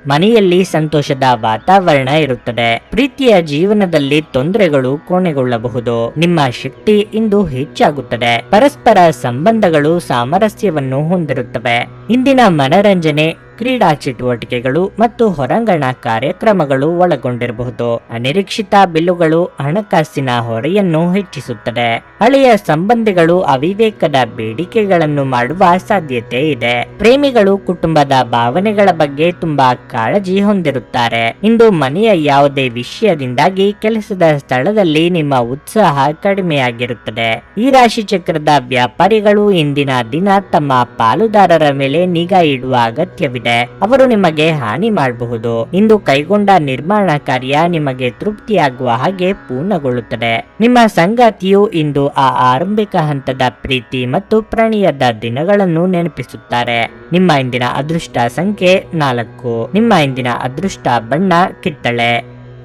ಮನೆಯಲ್ಲಿ ಸಂತೋಷದ ವಾತಾವರಣ ಇರುತ್ತದೆ. ಪ್ರೀತಿಯ ಜೀವನದಲ್ಲಿ ತೊಂದರೆಗಳು ಕೊನೆಗೊಳ್ಳಬಹುದು. ನಿಮ್ಮ ಶಕ್ತಿ ಇಂದು ಹೆಚ್ಚಾಗುತ್ತದೆ. ಪರಸ್ಪರ ಸಂಬಂಧಗಳು ಸಾಮರಸ್ಯವನ್ನು ಹೊಂದಿರುತ್ತವೆ. ಇಂದಿನ ಮನರಂಜನೆ ಕ್ರೀಡಾ ಚಟುವಟಿಕೆಗಳು ಮತ್ತು ಹೊರಾಂಗಣ ಕಾರ್ಯಕ್ರಮಗಳು ಒಳಗೊಂಡಿರಬಹುದು. ಅನಿರೀಕ್ಷಿತ ಬಿಲ್ಲುಗಳು ಹಣಕಾಸಿನ ಹೊರೆಯನ್ನು ಹೆಚ್ಚಿಸುತ್ತದೆ. ಹಳೆಯ ಸಂಬಂಧಿಗಳು ಅವಿವೇಕದ ಬೇಡಿಕೆಗಳನ್ನು ಮಾಡುವ ಸಾಧ್ಯತೆ ಇದೆ. ಪ್ರೇಮಿಗಳು ಕುಟುಂಬದ ಭಾವನೆಗಳ ಬಗ್ಗೆ ತುಂಬಾ ಕಾಳಜಿ ಹೊಂದಿರುತ್ತಾರೆ. ಇಂದು ಮನೆಯ ಯಾವುದೇ ವಿಷಯದಿಂದಾಗಿ ಕೆಲಸದ ಸ್ಥಳದಲ್ಲಿ ನಿಮ್ಮ ಉತ್ಸಾಹ ಕಡಿಮೆಯಾಗಿರುತ್ತದೆ. ಈ ರಾಶಿ ಚಕ್ರದ ವ್ಯಾಪಾರಿಗಳು ಇಂದಿನ ದಿನ ತಮ್ಮ ಪಾಲುದಾರರ ಮೇಲೆ ನಿಗಾ ಇಡುವ ಅಗತ್ಯವಿದೆ. ಅವರು ನಿಮಗೆ ಹಾನಿ ಮಾಡಬಹುದು. ಇಂದು ಕೈಗೊಂಡ ನಿರ್ಮಾಣ ಕಾರ್ಯ ನಿಮಗೆ ತೃಪ್ತಿಯಾಗುವ ಹಾಗೆ ಪೂರ್ಣಗೊಳ್ಳುತ್ತದೆ. ನಿಮ್ಮ ಸಂಗಾತಿಯು ಇಂದು ಆ ಆರಂಭಿಕ ಹಂತದ ಪ್ರೀತಿ ಮತ್ತು ಪ್ರಣಯದ ದಿನಗಳನ್ನು ನೆನಪಿಸುತ್ತಾರೆ. ನಿಮ್ಮ ಇಂದಿನ ಅದೃಷ್ಟ ಸಂಖ್ಯೆ 4. ನಿಮ್ಮ ಇಂದಿನ ಅದೃಷ್ಟ ಬಣ್ಣ ಕಿತ್ತಳೆ.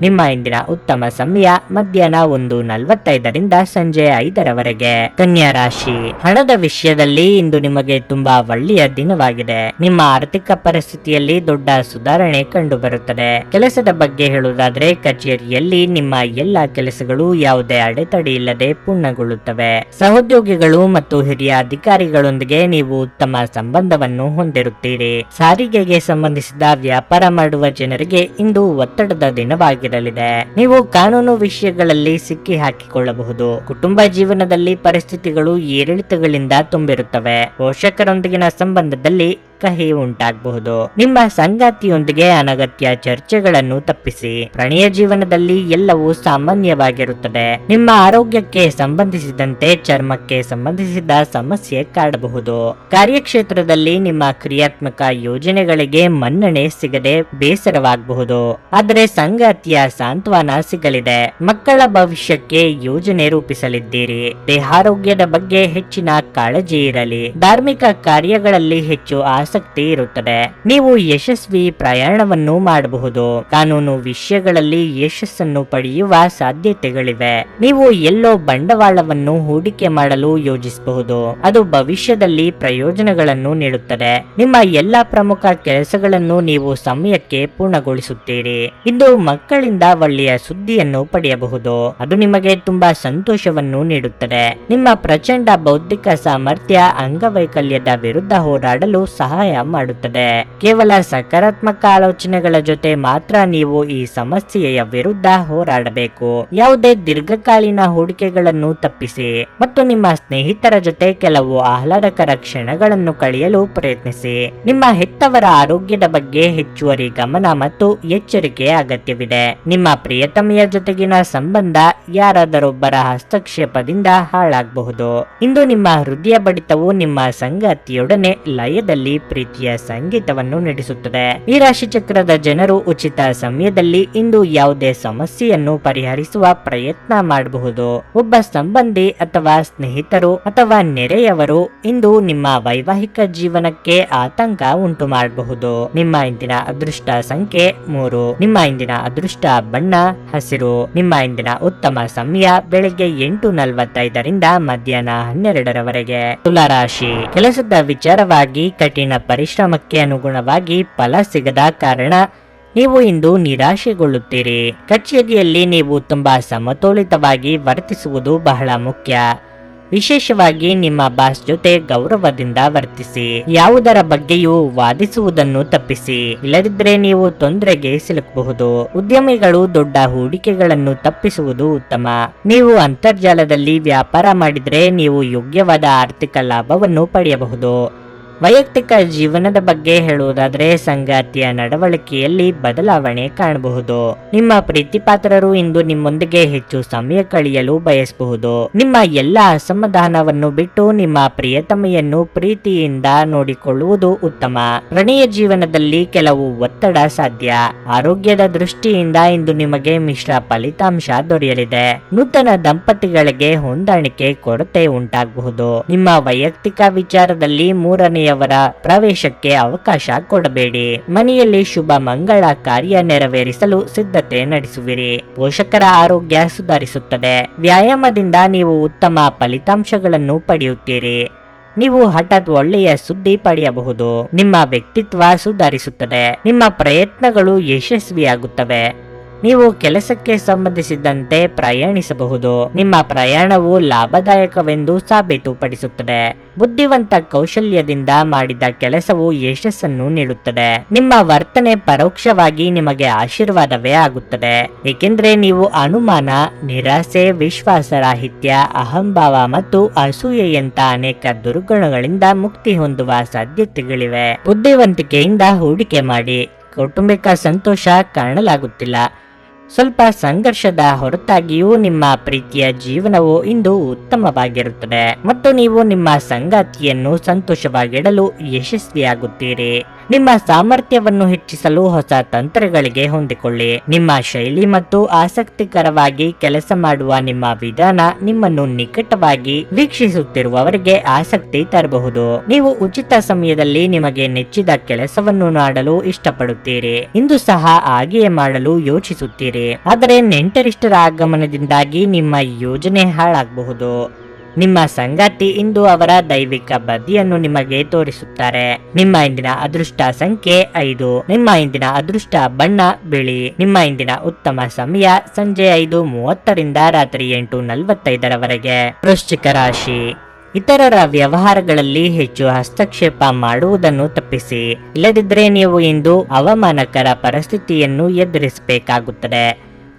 ನಿಮ್ಮ ಇಂದಿನ ಉತ್ತಮ ಸಮಯ ಮಧ್ಯಾಹ್ನ 1:45 ಸಂಜೆ 5 ಕನ್ಯಾ ರಾಶಿ. ಹಣದ ವಿಷಯದಲ್ಲಿ ಇಂದು ನಿಮಗೆ ತುಂಬಾ ಒಳ್ಳೆಯ ದಿನವಾಗಿದೆ. ನಿಮ್ಮ ಆರ್ಥಿಕ ಪರಿಸ್ಥಿತಿಯಲ್ಲಿ ದೊಡ್ಡ ಸುಧಾರಣೆ ಕಂಡು ಬರುತ್ತದೆ. ಕೆಲಸದ ಬಗ್ಗೆ ಹೇಳುವುದಾದ್ರೆ ಕಚೇರಿಯಲ್ಲಿ ನಿಮ್ಮ ಎಲ್ಲಾ ಕೆಲಸಗಳು ಯಾವುದೇ ಅಡೆತಡೆ ಇಲ್ಲದೆ ಪೂರ್ಣಗೊಳ್ಳುತ್ತವೆ. ಸಹೋದ್ಯೋಗಿಗಳು ಮತ್ತು ಹಿರಿಯ ಅಧಿಕಾರಿಗಳೊಂದಿಗೆ ನೀವು ಉತ್ತಮ ಸಂಬಂಧವನ್ನು ಹೊಂದಿರುತ್ತೀರಿ. ಸಾರಿಗೆಗೆ ಸಂಬಂಧಿಸಿದ ವ್ಯಾಪಾರ ಮಾಡುವ ಜನರಿಗೆ ಇಂದು ಒತ್ತಡದ ದಿನವಾಗಿದೆ. ನೀವು ಕಾನೂನು ವಿಷಯಗಳಲ್ಲಿ ಸಿಕ್ಕಿ ಹಾಕಿಕೊಳ್ಳಬಹುದು. ಕುಟುಂಬ ಜೀವನದಲ್ಲಿ ಪರಿಸ್ಥಿತಿಗಳು ಏರಿಳಿತಗಳಿಂದ ತುಂಬಿರುತ್ತವೆ. ಪೋಷಕರೊಂದಿಗಿನ ಸಂಬಂಧದಲ್ಲಿ ಕಹಿ ಉಂಟಾಗಬಹುದು. ನಿಮ್ಮ ಸಂಗಾತಿಯೊಂದಿಗೆ ಅನಗತ್ಯ ಚರ್ಚೆಗಳನ್ನು ತಪ್ಪಿಸಿ. ಪ್ರಣಯ ಜೀವನದಲ್ಲಿ ಎಲ್ಲವೂ ಸಾಮಾನ್ಯವಾಗಿರುತ್ತದೆ. ನಿಮ್ಮ ಆರೋಗ್ಯಕ್ಕೆ ಸಂಬಂಧಿಸಿದಂತೆ ಚರ್ಮಕ್ಕೆ ಸಂಬಂಧಿಸಿದ ಸಮಸ್ಯೆ ಕಾಡಬಹುದು. ಕಾರ್ಯಕ್ಷೇತ್ರದಲ್ಲಿ ನಿಮ್ಮ ಕ್ರಿಯಾತ್ಮಕ ಯೋಜನೆಗಳಿಗೆ ಮನ್ನಣೆ ಸಿಗದೆ ಬೇಸರವಾಗಬಹುದು. ಆದರೆ ಸಂಗಾತಿಯ ಸಾಂತ್ವನ ಸಿಗಲಿದೆ. ಮಕ್ಕಳ ಭವಿಷ್ಯಕ್ಕೆ ಯೋಜನೆ ರೂಪಿಸಲಿದ್ದೀರಿ. ದೇಹಾರೋಗ್ಯದ ಬಗ್ಗೆ ಹೆಚ್ಚಿನ ಕಾಳಜಿ ಇರಲಿ. ಧಾರ್ಮಿಕ ಕಾರ್ಯಗಳಲ್ಲಿ ಹೆಚ್ಚು ಆಸಕ್ತಿ ಇರುತ್ತದೆ. ನೀವು ಯಶಸ್ವಿ ಪ್ರಯಾಣವನ್ನು ಮಾಡಬಹುದು. ಕಾನೂನು ವಿಷಯಗಳಲ್ಲಿ ಯಶಸ್ಸನ್ನು ಪಡೆಯುವ ಸಾಧ್ಯತೆಗಳಿವೆ. ನೀವು ಎಲ್ಲೋ ಬಂಡವಾಳವನ್ನು ಹೂಡಿಕೆ ಮಾಡಲು ಯೋಜಿಸಬಹುದು. ಅದು ಭವಿಷ್ಯದಲ್ಲಿ ಪ್ರಯೋಜನಗಳನ್ನು ನೀಡುತ್ತದೆ. ನಿಮ್ಮ ಎಲ್ಲಾ ಪ್ರಮುಖ ಕೆಲಸಗಳನ್ನು ನೀವು ಸಮಯಕ್ಕೆ ಪೂರ್ಣಗೊಳಿಸುತ್ತೀರಿ. ಇಂದು ಮಕ್ಕಳಿಂದ ಒಳ್ಳೆಯ ಸುದ್ದಿಯನ್ನು ಪಡೆಯಬಹುದು. ಅದು ನಿಮಗೆ ತುಂಬಾ ಸಂತೋಷವನ್ನು ನೀಡುತ್ತದೆ. ನಿಮ್ಮ ಪ್ರಚಂಡ ಬೌದ್ಧಿಕ ಸಾಮರ್ಥ್ಯ ಅಂಗವೈಕಲ್ಯದ ವಿರುದ್ಧ ಹೋರಾಡಲು ಸಹಾಯ ಮಾಡುತ್ತದೆ. ಕೇವಲ ಸಕಾರಾತ್ಮಕ ಆಲೋಚನೆಗಳ ಜೊತೆ ಮಾತ್ರ ನೀವು ಈ ಸಮಸ್ಯೆಯ ವಿರುದ್ಧ ಹೋರಾಡಬೇಕು. ಯಾವುದೇ ದೀರ್ಘಕಾಲೀನ ಹೂಡಿಕೆಗಳನ್ನು ತಪ್ಪಿಸಿ ಮತ್ತು ನಿಮ್ಮ ಸ್ನೇಹಿತರ ಜೊತೆ ಕೆಲವು ಆಹ್ಲಾದಕರ ಕ್ಷಣಗಳನ್ನು ಕಳೆಯಲು ಪ್ರಯತ್ನಿಸಿ. ನಿಮ್ಮ ಹೆತ್ತವರ ಆರೋಗ್ಯದ ಬಗ್ಗೆ ಹೆಚ್ಚುವರಿ ಗಮನ ಮತ್ತು ಎಚ್ಚರಿಕೆ ಅಗತ್ಯವಿದೆ. ನಿಮ್ಮ ಪ್ರಿಯತಮೆಯ ಜೊತೆಗಿನ ಸಂಬಂಧ ಯಾರಾದರೊಬ್ಬರ ಹಸ್ತಕ್ಷೇಪದಿಂದ ಹಾಳಾಗಬಹುದು. ಇಂದು ನಿಮ್ಮ ಹೃದಯ ಬಡಿತವು ನಿಮ್ಮ ಸಂಗಾತಿಯೊಡನೆ ಲಯದಲ್ಲಿ ಪ್ರೀತಿಯ ಸಂಗೀತವನ್ನು ನಡೆಸುತ್ತದೆ. ಈ ರಾಶಿ ಚಕ್ರದ ಜನರು ಉಚಿತ ಸಮಯದಲ್ಲಿ ಇಂದು ಯಾವುದೇ ಸಮಸ್ಯೆಯನ್ನು ಪರಿಹರಿಸುವ ಪ್ರಯತ್ನ ಮಾಡಬಹುದು. ಒಬ್ಬ ಸಂಬಂಧಿ ಅಥವಾ ಸ್ನೇಹಿತರು ಅಥವಾ ನೆರೆಯವರು ಇಂದು ನಿಮ್ಮ ವೈವಾಹಿಕ ಜೀವನಕ್ಕೆ ಆತಂಕ ಉಂಟು ಮಾಡಬಹುದು. ನಿಮ್ಮ ಇಂದಿನ ಅದೃಷ್ಟ ಸಂಖ್ಯೆ 3. ನಿಮ್ಮ ಇಂದಿನ ಅದೃಷ್ಟ ಬಣ್ಣ ಹಸಿರು. ನಿಮ್ಮ ಇಂದಿನ ಉತ್ತಮ ಸಮಯ ಬೆಳಗ್ಗೆ 8:45ರಿಂದ ಮಧ್ಯಾಹ್ನ 12ರವರೆಗೆ. ತುಲಾರಾಶಿ, ಕೆಲಸದ ವಿಚಾರವಾಗಿ ಕಠಿಣ ಪರಿಶ್ರಮಕ್ಕೆ ಅನುಗುಣವಾಗಿ ಫಲ ಸಿಗದ ಕಾರಣ ನೀವು ಇಂದು ನಿರಾಶೆಗೊಳ್ಳುತ್ತೀರಿ. ಕಚೇರಿಯಲ್ಲಿ ನೀವು ತುಂಬಾ ಸಮತೋಲಿತವಾಗಿ ವರ್ತಿಸುವುದು ಬಹಳ ಮುಖ್ಯ. ವಿಶೇಷವಾಗಿ ನಿಮ್ಮ ಬಾಸ್ ಜೊತೆ ಗೌರವದಿಂದ ವರ್ತಿಸಿ. ಯಾವುದರ ಬಗ್ಗೆಯೂ ವಾದಿಸುವುದನ್ನು ತಪ್ಪಿಸಿ, ಇಲ್ಲದಿದ್ದರೆ ನೀವು ತೊಂದರೆಗೆ ಸಿಲುಕಬಹುದು. ಉದ್ಯಮಿಗಳು ದೊಡ್ಡ ಹೂಡಿಕೆಗಳನ್ನು ತಪ್ಪಿಸುವುದು ಉತ್ತಮ. ನೀವು ಅಂತರ್ಜಾಲದಲ್ಲಿ ವ್ಯಾಪಾರ ಮಾಡಿದರೆ ನೀವು ಯೋಗ್ಯವಾದ ಆರ್ಥಿಕ ಲಾಭವನ್ನು ಪಡೆಯಬಹುದು. ವೈಯಕ್ತಿಕ ಜೀವನದ ಬಗ್ಗೆ ಹೇಳುವುದಾದರೆ ಸಂಗಾತಿಯ ನಡವಳಿಕೆಯಲ್ಲಿ ಬದಲಾವಣೆ ಕಾಣಬಹುದು. ನಿಮ್ಮ ಪ್ರೀತಿಪಾತ್ರರು ಇಂದು ನಿಮ್ಮೊಂದಿಗೆ ಹೆಚ್ಚು ಸಮಯ ಕಳೆಯಲು ಬಯಸಬಹುದು. ನಿಮ್ಮ ಎಲ್ಲ ಅಸಮಾಧಾನವನ್ನು ಬಿಟ್ಟು ನಿಮ್ಮ ಪ್ರಿಯತಮೆಯನ್ನು ಪ್ರೀತಿಯಿಂದ ನೋಡಿಕೊಳ್ಳುವುದು ಉತ್ತಮ. ಪ್ರಣಯ ಜೀವನದಲ್ಲಿ ಕೆಲವು ಒತ್ತಡ ಸಾಧ್ಯ. ಆರೋಗ್ಯದ ದೃಷ್ಟಿಯಿಂದ ಇಂದು ನಿಮಗೆ ಮಿಶ್ರ ಫಲಿತಾಂಶ ದೊರೆಯಲಿದೆ. ನೂತನ ದಂಪತಿಗಳಿಗೆ ಹೊಂದಾಣಿಕೆ ಕೊರತೆ ಉಂಟಾಗಬಹುದು. ನಿಮ್ಮ ವೈಯಕ್ತಿಕ ವಿಚಾರದಲ್ಲಿ ಮೂರನೆಯವರ ಪ್ರವೇಶಕ್ಕೆ ಅವಕಾಶ ಕೊಡಬೇಡಿ. ಮನೆಯಲ್ಲಿ ಶುಭ ಮಂಗಳ ಕಾರ್ಯ ನೆರವೇರಿಸಲು ಸಿದ್ಧತೆ ನಡೆಸುವಿರಿ. ಪೋಷಕರ ಆರೋಗ್ಯ ಸುಧಾರಿಸುತ್ತದೆ. ವ್ಯಾಯಾಮದಿಂದ ನೀವು ಉತ್ತಮ ಫಲಿತಾಂಶಗಳನ್ನು ಪಡೆಯುತ್ತೀರಿ. ನೀವು ಹಠಾತ್ ಒಳ್ಳೆಯ ಸುದ್ದಿ ಪಡೆಯಬಹುದು. ನಿಮ್ಮ ವ್ಯಕ್ತಿತ್ವ ಸುಧಾರಿಸುತ್ತದೆ. ನಿಮ್ಮ ಪ್ರಯತ್ನಗಳು ಯಶಸ್ವಿಯಾಗುತ್ತವೆ. ನೀವು ಕೆಲಸಕ್ಕೆ ಸಂಬಂಧಿಸಿದಂತೆ ಪ್ರಯಾಣಿಸಬಹುದು. ನಿಮ್ಮ ಪ್ರಯಾಣವು ಲಾಭದಾಯಕವೆಂದು ಸಾಬೀತುಪಡಿಸುತ್ತದೆ. ಬುದ್ಧಿವಂತ ಕೌಶಲ್ಯದಿಂದ ಮಾಡಿದ ಕೆಲಸವು ಯಶಸ್ಸನ್ನು ನೀಡುತ್ತದೆ. ನಿಮ್ಮ ವರ್ತನೆ ಪರೋಕ್ಷವಾಗಿ ನಿಮಗೆ ಆಶೀರ್ವಾದವೇ ಆಗುತ್ತದೆ, ಏಕೆಂದರೆ ನೀವು ಅನುಮಾನ, ನಿರಾಸೆ, ವಿಶ್ವಾಸರಾಹಿತ್ಯ, ಅಹಂಭಾವ ಮತ್ತು ಅಸೂಯೆಯಂತ ಅನೇಕ ದುರ್ಗುಣಗಳಿಂದ ಮುಕ್ತಿ ಹೊಂದುವ ಸಾಧ್ಯತೆಗಳಿವೆ. ಬುದ್ಧಿವಂತಿಕೆಯಿಂದ ಹೂಡಿಕೆ ಮಾಡಿ. ಕೌಟುಂಬಿಕ ಸಂತೋಷ ಕಾಣಲಾಗುತ್ತಿಲ್ಲ. ಸ್ವಲ್ಪ ಸಂಘರ್ಷದ ಹೊರತಾಗಿಯೂ ನಿಮ್ಮ ಪ್ರೀತಿಯ ಜೀವನವು ಇಂದು ಉತ್ತಮವಾಗಿರುತ್ತದೆ ಮತ್ತು ನೀವು ನಿಮ್ಮ ಸಂಗಾತಿಯನ್ನು ಸಂತೋಷವಾಗಿಡಲು ಯಶಸ್ವಿಯಾಗುತ್ತೀರಿ. ನಿಮ್ಮ ಸಾಮರ್ಥ್ಯವನ್ನು ಹೆಚ್ಚಿಸಲು ಹೊಸ ತಂತ್ರಗಳಿಗೆ ಹೊಂದಿಕೊಳ್ಳಿ. ನಿಮ್ಮ ಶೈಲಿ ಮತ್ತು ಆಸಕ್ತಿಕರವಾಗಿ ಕೆಲಸ ಮಾಡುವ ನಿಮ್ಮ ವಿಧಾನ ನಿಮ್ಮನ್ನು ನಿಕಟವಾಗಿ ವೀಕ್ಷಿಸುತ್ತಿರುವವರಿಗೆ ಆಸಕ್ತಿ ತರಬಹುದು. ನೀವು ಉಚಿತ ಸಮಯದಲ್ಲಿ ನಿಮಗೆ ನೆಚ್ಚಿದ ಕೆಲಸವನ್ನು ಮಾಡಲು ಇಷ್ಟಪಡುತ್ತೀರಿ. ಇಂದು ಸಹ ಹಾಗೆಯೇ ಮಾಡಲು ಯೋಚಿಸುತ್ತೀರಿ. ಆದರೆ ನೆಂಟರಿಷ್ಟರ ಆಗಮನದಿಂದಾಗಿ ನಿಮ್ಮ ಯೋಜನೆ ಹಾಳಾಗಬಹುದು. ನಿಮ್ಮ ಸಂಗಾತಿ ಇಂದು ಅವರ ದೈವಿಕ ಬದಿಯನ್ನು ನಿಮಗೆ ತೋರಿಸುತ್ತಾರೆ. ನಿಮ್ಮ ಇಂದಿನ ಅದೃಷ್ಟ ಸಂಖ್ಯೆ 5. ನಿಮ್ಮ ಇಂದಿನ ಅದೃಷ್ಟ ಬಣ್ಣ ಬಿಳಿ. ನಿಮ್ಮ ಇಂದಿನ ಉತ್ತಮ ಸಮಯ ಸಂಜೆ 5:30ರಿಂದ ರಾತ್ರಿ 8:45ರವರೆಗೆ. ವೃಶ್ಚಿಕ ರಾಶಿ, ಇತರರ ವ್ಯವಹಾರಗಳಲ್ಲಿ ಹೆಚ್ಚು ಹಸ್ತಕ್ಷೇಪ ಮಾಡುವುದನ್ನು ತಪ್ಪಿಸಿ. ಇಲ್ಲದಿದ್ದರೆ ನೀವು ಇಂದು ಅವಮಾನಕರ ಪರಿಸ್ಥಿತಿಯನ್ನು ಎದುರಿಸಬೇಕಾಗುತ್ತದೆ.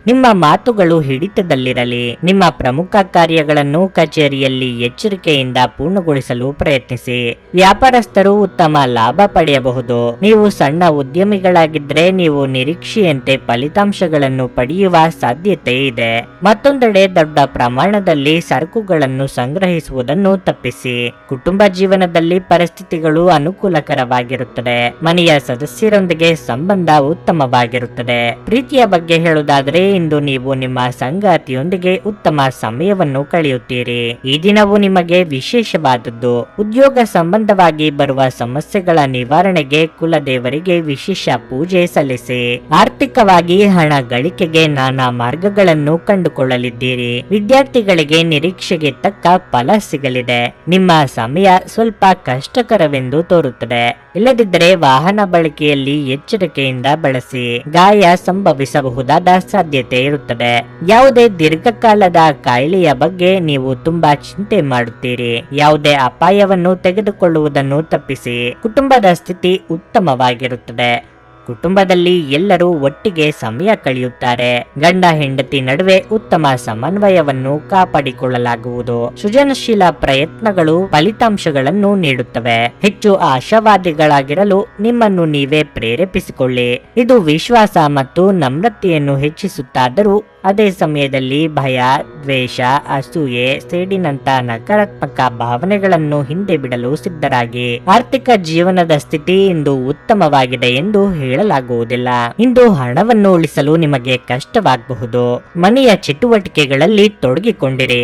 ನಿಮ್ಮ ಮಾತುಗಳು ಹಿಡಿತದಲ್ಲಿರಲಿ. ನಿಮ್ಮ ಪ್ರಮುಖ ಕಾರ್ಯಗಳನ್ನು ಕಚೇರಿಯಲ್ಲಿ ಎಚ್ಚರಿಕೆಯಿಂದ ಪೂರ್ಣಗೊಳಿಸಲು ಪ್ರಯತ್ನಿಸಿ. ವ್ಯಾಪಾರಸ್ಥರು ಉತ್ತಮ ಲಾಭ ಪಡೆಯಬಹುದು. ನೀವು ಸಣ್ಣ ಉದ್ಯಮಿಗಳಾಗಿದ್ದರೆ ನೀವು ನಿರೀಕ್ಷೆಯಂತೆ ಫಲಿತಾಂಶಗಳನ್ನು ಪಡೆಯುವ ಸಾಧ್ಯತೆ ಇದೆ. ಮತ್ತೊಂದೆಡೆ ದೊಡ್ಡ ಪ್ರಮಾಣದಲ್ಲಿ ಸರಕುಗಳನ್ನು ಸಂಗ್ರಹಿಸುವುದನ್ನು ತಪ್ಪಿಸಿ. ಕುಟುಂಬ ಜೀವನದಲ್ಲಿ ಪರಿಸ್ಥಿತಿಗಳು ಅನುಕೂಲಕರವಾಗಿರುತ್ತದೆ. ಮನೆಯ ಸದಸ್ಯರೊಂದಿಗೆ ಸಂಬಂಧ ಉತ್ತಮವಾಗಿರುತ್ತದೆ. ಪ್ರೀತಿಯ ಬಗ್ಗೆ ಹೇಳುವುದಾದರೆ ಇಂದು ನೀವು ನಿಮ್ಮ ಸಂಗಾತಿಯೊಂದಿಗೆ ಉತ್ತಮ ಸಮಯವನ್ನು ಕಳೆಯುತ್ತೀರಿ. ಈ ದಿನವು ನಿಮಗೆ ವಿಶೇಷವಾದದ್ದು. ಉದ್ಯೋಗ ಸಂಬಂಧವಾಗಿ ಬರುವ ಸಮಸ್ಯೆಗಳ ನಿವಾರಣೆಗೆ ಕುಲದೇವರಿಗೆ ವಿಶೇಷ ಪೂಜೆ ಸಲ್ಲಿಸಿ. ಆರ್ಥಿಕವಾಗಿ ಹಣ ಗಳಿಕೆಗೆ ನಾನಾ ಮಾರ್ಗಗಳನ್ನು ಕಂಡುಕೊಳ್ಳಲಿದ್ದೀರಿ. ವಿದ್ಯಾರ್ಥಿಗಳಿಗೆ ನಿರೀಕ್ಷೆಗೆ ತಕ್ಕ ಫಲ ಸಿಗಲಿದೆ. ನಿಮ್ಮ ಸಮಯ ಸ್ವಲ್ಪ ಕಷ್ಟಕರವೆಂದು ತೋರುತ್ತದೆ. ಇಲ್ಲದಿದ್ದರೆ ವಾಹನ ಬಳಕೆಯಲ್ಲಿ ಎಚ್ಚರಿಕೆಯಿಂದ ಬಳಸಿ. ಗಾಯ ಸಂಭವಿಸಬಹುದಾದ ಸಾಧ್ಯತೆ ಇರುತ್ತದೆ. ಯಾವುದೇ ದೀರ್ಘಕಾಲದ ಕಾಯಿಲೆಯ ಬಗ್ಗೆ ನೀವು ತುಂಬಾ ಚಿಂತೆ ಮಾಡುತ್ತೀರಿ. ಯಾವುದೇ ಅಪಾಯವನ್ನು ತೆಗೆದುಕೊಳ್ಳುವುದನ್ನು ತಪ್ಪಿಸಿ. ಕುಟುಂಬದ ಸ್ಥಿತಿ ಉತ್ತಮವಾಗಿರುತ್ತದೆ. ಕುಟುಂಬದಲ್ಲಿ ಎಲ್ಲರೂ ಒಟ್ಟಿಗೆ ಸಮಯ ಕಳೆಯುತ್ತಾರೆ. ಗಂಡ ಹೆಂಡತಿ ನಡುವೆ ಉತ್ತಮ ಸಮನ್ವಯವನ್ನು ಕಾಪಾಡಿಕೊಳ್ಳಲಾಗುವುದು. ಸೃಜನಶೀಲ ಪ್ರಯತ್ನಗಳು ಫಲಿತಾಂಶಗಳನ್ನು ನೀಡುತ್ತವೆ. ಹೆಚ್ಚು ಆಶಾವಾದಿಗಳಾಗಿರಲು ನಿಮ್ಮನ್ನು ನೀವೇ ಪ್ರೇರೇಪಿಸಿಕೊಳ್ಳಿ. ಇದು ವಿಶ್ವಾಸ ಮತ್ತು ನಮ್ರತೆಯನ್ನು ಹೆಚ್ಚಿಸುತ್ತಾದರೂ ಅದೇ ಸಮಯದಲ್ಲಿ ಭಯ, ದ್ವೇಷ, ಅಸೂಯೆ, ಸೇಡಿನಂತ ನಕಾರಾತ್ಮಕ ಭಾವನೆಗಳನ್ನು ಹಿಂದೆ ಬಿಡಲು ಸಿದ್ಧರಾಗಿ. ಆರ್ಥಿಕ ಜೀವನದ ಸ್ಥಿತಿ ಇಂದು ಉತ್ತಮವಾಗಿದೆ ಎಂದು ಹೇಳಲಾಗುವುದಿಲ್ಲ. ಇಂದು ಹಣವನ್ನು ಉಳಿಸಲು ನಿಮಗೆ ಕಷ್ಟವಾಗಬಹುದು. ಮನೆಯ ಚಟುವಟಿಕೆಗಳಲ್ಲಿ ತೊಡಗಿಕೊಂಡಿರಿ.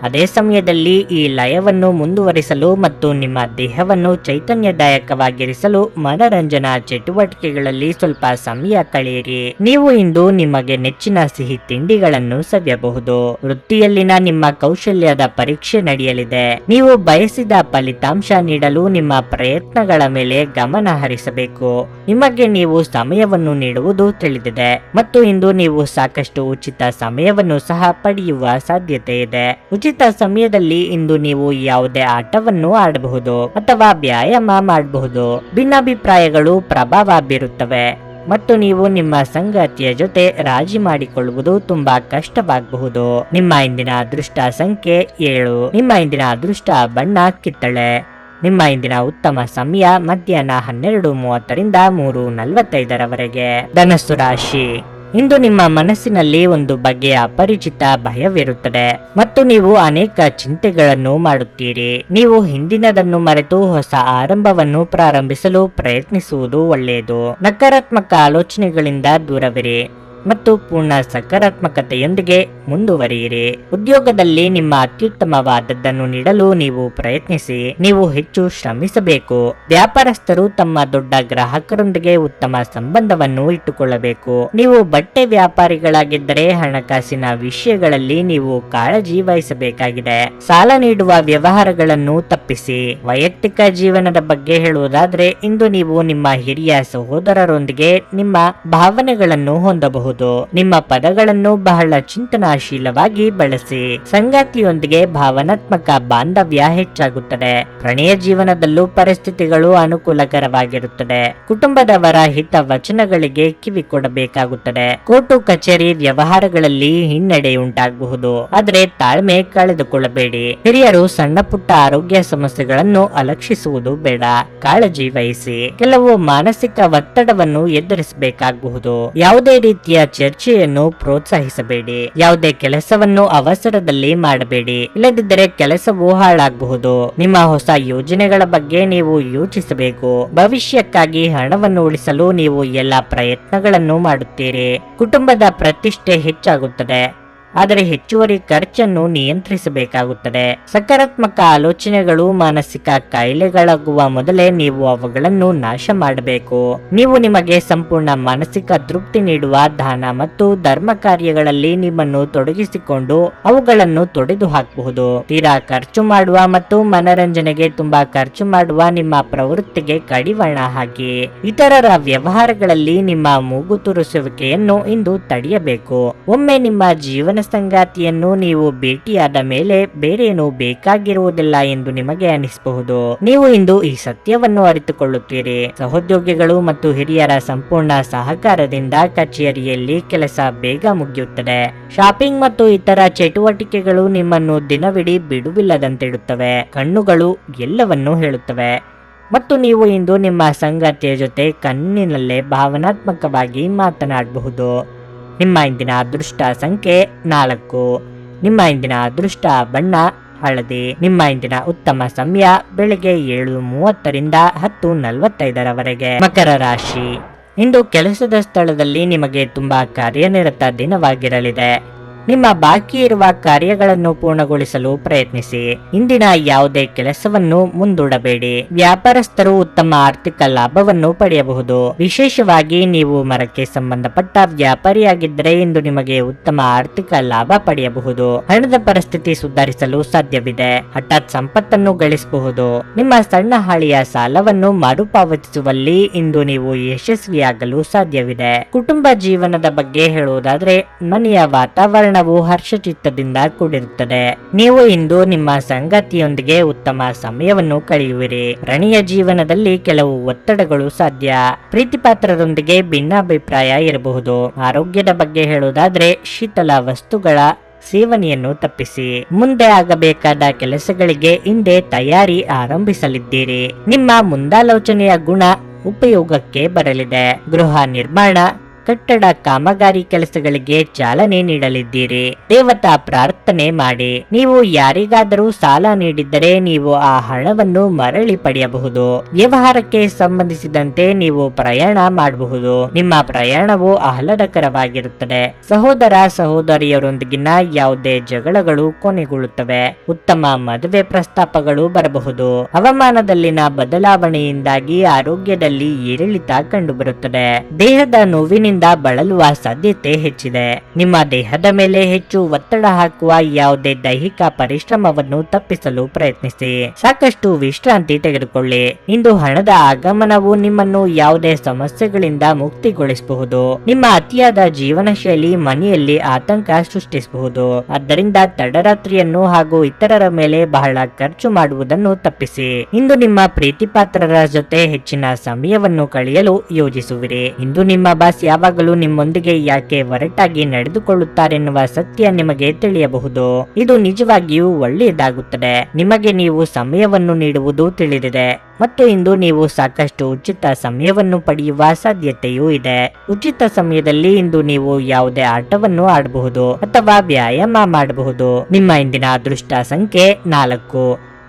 ಅದೇ ಸಮಯದಲ್ಲಿ ಈ ಲಯವನ್ನು ಮುಂದುವರಿಸಲು ಮತ್ತು ನಿಮ್ಮ ದೇಹವನ್ನು ಚೈತನ್ಯದಾಯಕವಾಗಿರಿಸಲು ಮನರಂಜನಾ ಚಟುವಟಿಕೆಗಳಲ್ಲಿ ಸ್ವಲ್ಪ ಸಮಯ ಕಳೆಯಿರಿ. ನೀವು ಇಂದು ನಿಮಗೆ ನೆಚ್ಚಿನ ಸಿಹಿ ತಿಂಡಿಗಳನ್ನು ಸವಿಯಬಹುದು. ವೃತ್ತಿಯಲ್ಲಿನ ನಿಮ್ಮ ಕೌಶಲ್ಯದ ಪರೀಕ್ಷೆ ನಡೆಯಲಿದೆ. ನೀವು ಬಯಸಿದ ಫಲಿತಾಂಶ ನೀಡಲು ನಿಮ್ಮ ಪ್ರಯತ್ನಗಳ ಮೇಲೆ ಗಮನ ಹರಿಸಬೇಕು. ನಿಮಗೆ ನೀವು ಸಮಯವನ್ನು ನೀಡುವುದು ತಿಳಿದಿದೆ ಮತ್ತು ಇಂದು ನೀವು ಸಾಕಷ್ಟು ಉಚಿತ ಸಮಯವನ್ನು ಸಹ ಪಡೆಯುವ ಸಾಧ್ಯತೆ ಇದೆ. ಉಚಿತ ಸಮಯದಲ್ಲಿ ಇಂದು ನೀವು ಯಾವುದೇ ಆಟವನ್ನು ಆಡಬಹುದು ಅಥವಾ ವ್ಯಾಯಾಮ ಮಾಡಬಹುದು. ಭಿನ್ನಾಭಿಪ್ರಾಯಗಳು ಪ್ರಭಾವ ಬೀರುತ್ತವೆ ಮತ್ತು ನೀವು ನಿಮ್ಮ ಸಂಗಾತಿಯ ಜೊತೆ ರಾಜಿ ಮಾಡಿಕೊಳ್ಳುವುದು ತುಂಬಾ ಕಷ್ಟವಾಗಬಹುದು. ನಿಮ್ಮ ಇಂದಿನ ಅದೃಷ್ಟ ಸಂಖ್ಯೆ 7. ನಿಮ್ಮ ಇಂದಿನ ಅದೃಷ್ಟ ಬಣ್ಣ ಕಿತ್ತಳೆ. ನಿಮ್ಮ ಇಂದಿನ ಉತ್ತಮ ಸಮಯ ಮಧ್ಯಾಹ್ನ 12:30ರಿಂದ 3:45ರವರೆಗೆ. ಧನಸ್ಸು ರಾಶಿ. ಇಂದು ನಿಮ್ಮ ಮನಸ್ಸಿನಲ್ಲಿ ಒಂದು ಬಗೆಯ ಅಪರಿಚಿತ ಭಯವಿರುತ್ತದೆ ಮತ್ತು ನೀವು ಅನೇಕ ಚಿಂತೆಗಳನ್ನು ಮಾಡುತ್ತೀರಿ. ನೀವು ಹಿಂದಿನದನ್ನು ಮರೆತು ಹೊಸ ಆರಂಭವನ್ನು ಪ್ರಾರಂಭಿಸಲು ಪ್ರಯತ್ನಿಸುವುದು ಒಳ್ಳೆಯದು. ನಕಾರಾತ್ಮಕ ಆಲೋಚನೆಗಳಿಂದ ದೂರವಿರಿ ಮತ್ತು ಪೂರ್ಣ ಸಕಾರಾತ್ಮಕತೆಯೊಂದಿಗೆ ಮುಂದುವರಿಯಿರಿ. ಉದ್ಯೋಗದಲ್ಲಿ ನಿಮ್ಮ ಅತ್ಯುತ್ತಮವಾದದ್ದನ್ನು ನೀಡಲು ನೀವು ಪ್ರಯತ್ನಿಸಿ. ನೀವು ಹೆಚ್ಚು ಶ್ರಮಿಸಬೇಕು. ವ್ಯಾಪಾರಸ್ಥರು ತಮ್ಮ ದೊಡ್ಡ ಗ್ರಾಹಕರೊಂದಿಗೆ ಉತ್ತಮ ಸಂಬಂಧವನ್ನು ಇಟ್ಟುಕೊಳ್ಳಬೇಕು. ನೀವು ಬಟ್ಟೆ ವ್ಯಾಪಾರಿಗಳಾಗಿದ್ದರೆ ಹಣಕಾಸಿನ ವಿಷಯಗಳಲ್ಲಿ ನೀವು ಕಾಳಜಿ ವಹಿಸಬೇಕಾಗಿದೆ. ಸಾಲ ನೀಡುವ ವ್ಯವಹಾರಗಳನ್ನು ತಪ್ಪಿಸಿ. ವೈಯಕ್ತಿಕ ಜೀವನದ ಬಗ್ಗೆ ಹೇಳುವುದಾದ್ರೆ ಇಂದು ನೀವು ನಿಮ್ಮ ಹಿರಿಯ ಸಹೋದರರೊಂದಿಗೆ ನಿಮ್ಮ ಭಾವನೆಗಳನ್ನು ಹೊಂದಬಹುದು. ನಿಮ್ಮ ಪದಗಳನ್ನು ಬಹಳ ಚಿಂತನಾಶೀಲವಾಗಿ ಬಳಸಿ. ಸಂಗಾತಿಯೊಂದಿಗೆ ಭಾವನಾತ್ಮಕ ಬಾಂಧವ್ಯ ಹೆಚ್ಚಾಗುತ್ತದೆ. ಪ್ರಣಯ ಜೀವನದಲ್ಲೂ ಪರಿಸ್ಥಿತಿಗಳು ಅನುಕೂಲಕರವಾಗಿರುತ್ತದೆ. ಕುಟುಂಬದವರ ಹಿತ ವಚನಗಳಿಗೆ ಕಿವಿ ಕೊಡಬೇಕಾಗುತ್ತದೆ. ಕೋರ್ಟು ಕಚೇರಿ ವ್ಯವಹಾರಗಳಲ್ಲಿ ಹಿನ್ನಡೆಯುಂಟಾಗಬಹುದು. ಆದರೆ ತಾಳ್ಮೆ ಕಳೆದುಕೊಳ್ಳಬೇಡಿ. ಹಿರಿಯರು ಸಣ್ಣ ಪುಟ್ಟ ಆರೋಗ್ಯ ಸಮಸ್ಯೆಗಳನ್ನು ಅಲಕ್ಷಿಸುವುದು ಬೇಡ. ಕಾಳಜಿ ವಹಿಸಿ. ಕೆಲವು ಮಾನಸಿಕ ಒತ್ತಡವನ್ನು ಎದುರಿಸಬೇಕಾಗಬಹುದು. ಯಾವುದೇ ರೀತಿಯ ಚರ್ಚೆಯನ್ನು ಪ್ರೋತ್ಸಾಹಿಸಬೇಡಿ. ಯಾವುದೇ ಕೆಲಸವನ್ನು ಅವಸರದಲ್ಲಿ ಮಾಡಬೇಡಿ. ಇಲ್ಲದಿದ್ದರೆ ಕೆಲಸವು ಹಾಳಾಗಬಹುದು. ನಿಮ್ಮ ಹೊಸ ಯೋಜನೆಗಳ ಬಗ್ಗೆ ನೀವು ಯೋಚಿಸಬೇಕು. ಭವಿಷ್ಯಕ್ಕಾಗಿ ಹಣವನ್ನು ಉಳಿಸಲು ನೀವು ಎಲ್ಲ ಪ್ರಯತ್ನಗಳನ್ನು ಮಾಡುತ್ತೀರಿ. ಕುಟುಂಬದ ಪ್ರತಿಷ್ಠೆ ಹೆಚ್ಚಾಗುತ್ತದೆ. ಆದರೆ ಹೆಚ್ಚುವರಿ ಖರ್ಚನ್ನು ನಿಯಂತ್ರಿಸಬೇಕಾಗುತ್ತದೆ. ಸಕಾರಾತ್ಮಕ ಆಲೋಚನೆಗಳು ಮಾನಸಿಕ ಕಾಯಿಲೆಗಳಾಗುವ ಮೊದಲೇ ನೀವು ಅವುಗಳನ್ನು ನಾಶ ಮಾಡಬೇಕು. ನೀವು ನಿಮಗೆ ಸಂಪೂರ್ಣ ಮಾನಸಿಕ ತೃಪ್ತಿ ನೀಡುವ ದಾನ ಮತ್ತು ಧರ್ಮ ಕಾರ್ಯಗಳಲ್ಲಿ ನಿಮ್ಮನ್ನು ತೊಡಗಿಸಿಕೊಂಡು ಅವುಗಳನ್ನು ತೊಡೆದು ಹಾಕಬಹುದು. ತೀರಾ ಖರ್ಚು ಮಾಡುವ ಮತ್ತು ಮನರಂಜನೆಗೆ ತುಂಬಾ ಖರ್ಚು ಮಾಡುವ ನಿಮ್ಮ ಪ್ರವೃತ್ತಿಗೆ ಕಡಿವಾಣ ಹಾಕಿ. ಇತರರ ವ್ಯವಹಾರಗಳಲ್ಲಿ ನಿಮ್ಮ ಮೂಗು ತುರಿಸುವಿಕೆಯನ್ನು ಇಂದು ತಡೆಯಬೇಕು. ಒಮ್ಮೆ ನಿಮ್ಮ ಜೀವನ ಸಂಗಾತಿಯನ್ನು ನೀವು ಭೇಟಿಯಾದ ಮೇಲೆ ಬೇರೇನು ಬೇಕಾಗಿರುವುದಿಲ್ಲ ಎಂದು ನಿಮಗೆ ಅನಿಸಬಹುದು. ನೀವು ಇಂದು ಈ ಸತ್ಯವನ್ನು ಅರಿತುಕೊಳ್ಳುತ್ತೀರಿ. ಸಹೋದ್ಯೋಗಿಗಳು ಮತ್ತು ಹಿರಿಯರ ಸಂಪೂರ್ಣ ಸಹಕಾರದಿಂದ ಕಚೇರಿಯಲ್ಲಿ ಕೆಲಸ ಬೇಗ ಮುಗಿಯುತ್ತದೆ. ಶಾಪಿಂಗ್ ಮತ್ತು ಇತರ ಚಟುವಟಿಕೆಗಳು ನಿಮ್ಮನ್ನು ದಿನವಿಡೀ ಬಿಡುವಿಲ್ಲದಂತಿಡುತ್ತವೆ. ಕಣ್ಣುಗಳು ಎಲ್ಲವನ್ನೂ ಹೇಳುತ್ತವೆ ಮತ್ತು ನೀವು ಇಂದು ನಿಮ್ಮ ಸಂಗಾತಿಯ ಜೊತೆ ಕಣ್ಣಿನಲ್ಲೇ ಭಾವನಾತ್ಮಕವಾಗಿ ಮಾತನಾಡಬಹುದು. ನಿಮ್ಮ ಇಂದಿನ ಅದೃಷ್ಟ ಸಂಖ್ಯೆ 4. ನಿಮ್ಮ ಇಂದಿನ ಅದೃಷ್ಟ ಬಣ್ಣ ಹಳದಿ. ನಿಮ್ಮ ಇಂದಿನ ಉತ್ತಮ ಸಮಯ ಬೆಳಗ್ಗೆ 7:30ರಿಂದ 10:45ರವರೆಗೆ. ಮಕರ ರಾಶಿ. ಇಂದು ಕೆಲಸದ ಸ್ಥಳದಲ್ಲಿ ನಿಮಗೆ ತುಂಬಾ ಕಾರ್ಯನಿರತ ದಿನವಾಗಿರಲಿದೆ. ನಿಮ್ಮ ಬಾಕಿ ಇರುವ ಕಾರ್ಯಗಳನ್ನು ಪೂರ್ಣಗೊಳಿಸಲು ಪ್ರಯತ್ನಿಸಿ. ಇಂದಿನ ಯಾವುದೇ ಕೆಲಸವನ್ನು ಮುಂದೂಡಬೇಡಿ. ವ್ಯಾಪಾರಸ್ಥರು ಉತ್ತಮ ಆರ್ಥಿಕ ಲಾಭವನ್ನು ಪಡೆಯಬಹುದು. ವಿಶೇಷವಾಗಿ ನೀವು ಮರಕ್ಕೆ ಸಂಬಂಧಪಟ್ಟ ವ್ಯಾಪಾರಿಯಾಗಿದ್ದರೆ ಇಂದು ನಿಮಗೆ ಉತ್ತಮ ಆರ್ಥಿಕ ಲಾಭ ಪಡೆಯಬಹುದು. ಹಣದ ಪರಿಸ್ಥಿತಿ ಸುಧಾರಿಸಲು ಸಾಧ್ಯವಿದೆ. ಹಠಾತ್ ಸಂಪತ್ತನ್ನು ಗಳಿಸಬಹುದು. ನಿಮ್ಮ ಸಣ್ಣ ಹಾಳಿಯ ಸಾಲವನ್ನು ಮರುಪಾವತಿಸುವಲ್ಲಿ ಇಂದು ನೀವು ಯಶಸ್ವಿಯಾಗಲು ಸಾಧ್ಯವಿದೆ. ಕುಟುಂಬ ಜೀವನದ ಬಗ್ಗೆ ಹೇಳುವುದಾದ್ರೆ ಮನೆಯ ವಾತಾವರಣ ಹರ್ಷಚಿತ್ತದಿಂದ ಕೂಡಿರುತ್ತದೆ. ನೀವು ಇಂದು ನಿಮ್ಮ ಸಂಗಾತಿಯೊಂದಿಗೆ ಉತ್ತಮ ಸಮಯವನ್ನು ಕಳೆಯುವಿರಿ. ಪ್ರಣಯ ಜೀವನದಲ್ಲಿ ಕೆಲವು ಒತ್ತಡಗಳು ಸಾಧ್ಯ. ಪ್ರೀತಿಪಾತ್ರರೊಂದಿಗೆ ಭಿನ್ನಾಭಿಪ್ರಾಯ ಇರಬಹುದು. ಆರೋಗ್ಯದ ಬಗ್ಗೆ ಹೇಳುವುದಾದ್ರೆ ಶೀತಲ ವಸ್ತುಗಳ ಸೇವನೆಯನ್ನು ತಪ್ಪಿಸಿ. ಮುಂದೆ ಆಗಬೇಕಾದ ಕೆಲಸಗಳಿಗೆ ಹಿಂದೆ ತಯಾರಿ ಆರಂಭಿಸಲಿದ್ದೀರಿ. ನಿಮ್ಮ ಮುಂದಾಲೋಚನೆಯ ಗುಣ ಉಪಯೋಗಕ್ಕೆ ಬರಲಿದೆ. ಗೃಹ ನಿರ್ಮಾಣ, ಕಟ್ಟಡ ಕಾಮಗಾರಿ ಕೆಲಸಗಳಿಗೆ ಚಾಲನೆ ನೀಡಲಿದ್ದೀರಿ. ದೇವತಾ ಪ್ರಾರ್ಥನೆ ಮಾಡಿ. ನೀವು ಯಾರಿಗಾದರೂ ಸಾಲ ನೀಡಿದ್ದರೆ ನೀವು ಆ ಹಣವನ್ನು ಮರಳಿ ಪಡೆಯಬಹುದು. ವ್ಯವಹಾರಕ್ಕೆ ಸಂಬಂಧಿಸಿದಂತೆ ನೀವು ಪ್ರಯಾಣ ಮಾಡಬಹುದು. ನಿಮ್ಮ ಪ್ರಯಾಣವು ಆಹ್ಲಾದಕರವಾಗಿರುತ್ತದೆ. ಸಹೋದರ ಸಹೋದರಿಯರೊಂದಿಗಿನ ಯಾವುದೇ ಜಗಳಗಳು ಕೊನೆಗೊಳ್ಳುತ್ತವೆ. ಉತ್ತಮ ಮದುವೆ ಪ್ರಸ್ತಾಪಗಳು ಬರಬಹುದು. ಹವಾಮಾನದಲ್ಲಿನ ಬದಲಾವಣೆಯಿಂದಾಗಿ ಆರೋಗ್ಯದಲ್ಲಿ ಏರಿಳಿತ ಕಂಡುಬರುತ್ತದೆ. ದೇಹದ ನೋವಿನಿಂದ ಬಳಲುವ ಸಾಧ್ಯತೆ ಹೆಚ್ಚಿದೆ. ನಿಮ್ಮ ದೇಹದ ಮೇಲೆ ಹೆಚ್ಚು ಒತ್ತಡ ಹಾಕುವ ಯಾವುದೇ ದೈಹಿಕ ಪರಿಶ್ರಮವನ್ನು ತಪ್ಪಿಸಲು ಪ್ರಯತ್ನಿಸಿ. ಸಾಕಷ್ಟು ವಿಶ್ರಾಂತಿ ತೆಗೆದುಕೊಳ್ಳಿ. ಇಂದು ಹಣದ ಆಗಮನವು ನಿಮ್ಮನ್ನು ಯಾವುದೇ ಸಮಸ್ಯೆಗಳಿಂದ ಮುಕ್ತಿಗೊಳಿಸಬಹುದು. ನಿಮ್ಮ ಅತಿಯಾದ ಜೀವನ ಶೈಲಿ ಮನೆಯಲ್ಲಿ ಆತಂಕ ಸೃಷ್ಟಿಸಬಹುದು. ಆದ್ದರಿಂದ ತಡರಾತ್ರಿಯನ್ನು ಹಾಗೂ ಇತರರ ಮೇಲೆ ಬಹಳ ಖರ್ಚು ಮಾಡುವುದನ್ನು ತಪ್ಪಿಸಿ. ಇಂದು ನಿಮ್ಮ ಪ್ರೀತಿಪಾತ್ರರ ಜೊತೆ ಹೆಚ್ಚಿನ ಸಮಯವನ್ನು ಕಳೆಯಲು ಯೋಜಿಸುವಿರಿ. ಇಂದು ನಿಮ್ಮ ಬಾಸ್ ಯಾವಾಗಲೂ ನಿಮ್ಮೊಂದಿಗೆ ಯಾಕೆ ಒರಟಾಗಿ ನಡೆದುಕೊಳ್ಳುತ್ತಾರೆನ್ನುವ ಸತ್ಯ ನಿಮಗೆ ತಿಳಿಯಬಹುದು. ಇದು ನಿಜವಾಗಿಯೂ ಒಳ್ಳೆಯದಾಗುತ್ತದೆ. ನಿಮಗೆ ನೀವು ಸಮಯವನ್ನು ನೀಡುವುದು ತಿಳಿದಿದೆ ಮತ್ತು ಇಂದು ನೀವು ಸಾಕಷ್ಟು ಉಚಿತ ಸಮಯವನ್ನು ಪಡೆಯುವ ಸಾಧ್ಯತೆಯೂ ಇದೆ. ಉಚಿತ ಸಮಯದಲ್ಲಿ ಇಂದು ನೀವು ಯಾವುದೇ ಆಟವನ್ನು ಆಡಬಹುದು ಅಥವಾ ವ್ಯಾಯಾಮ ಮಾಡಬಹುದು. ನಿಮ್ಮ ಇಂದಿನ ಅದೃಷ್ಟ ಸಂಖ್ಯೆ 4.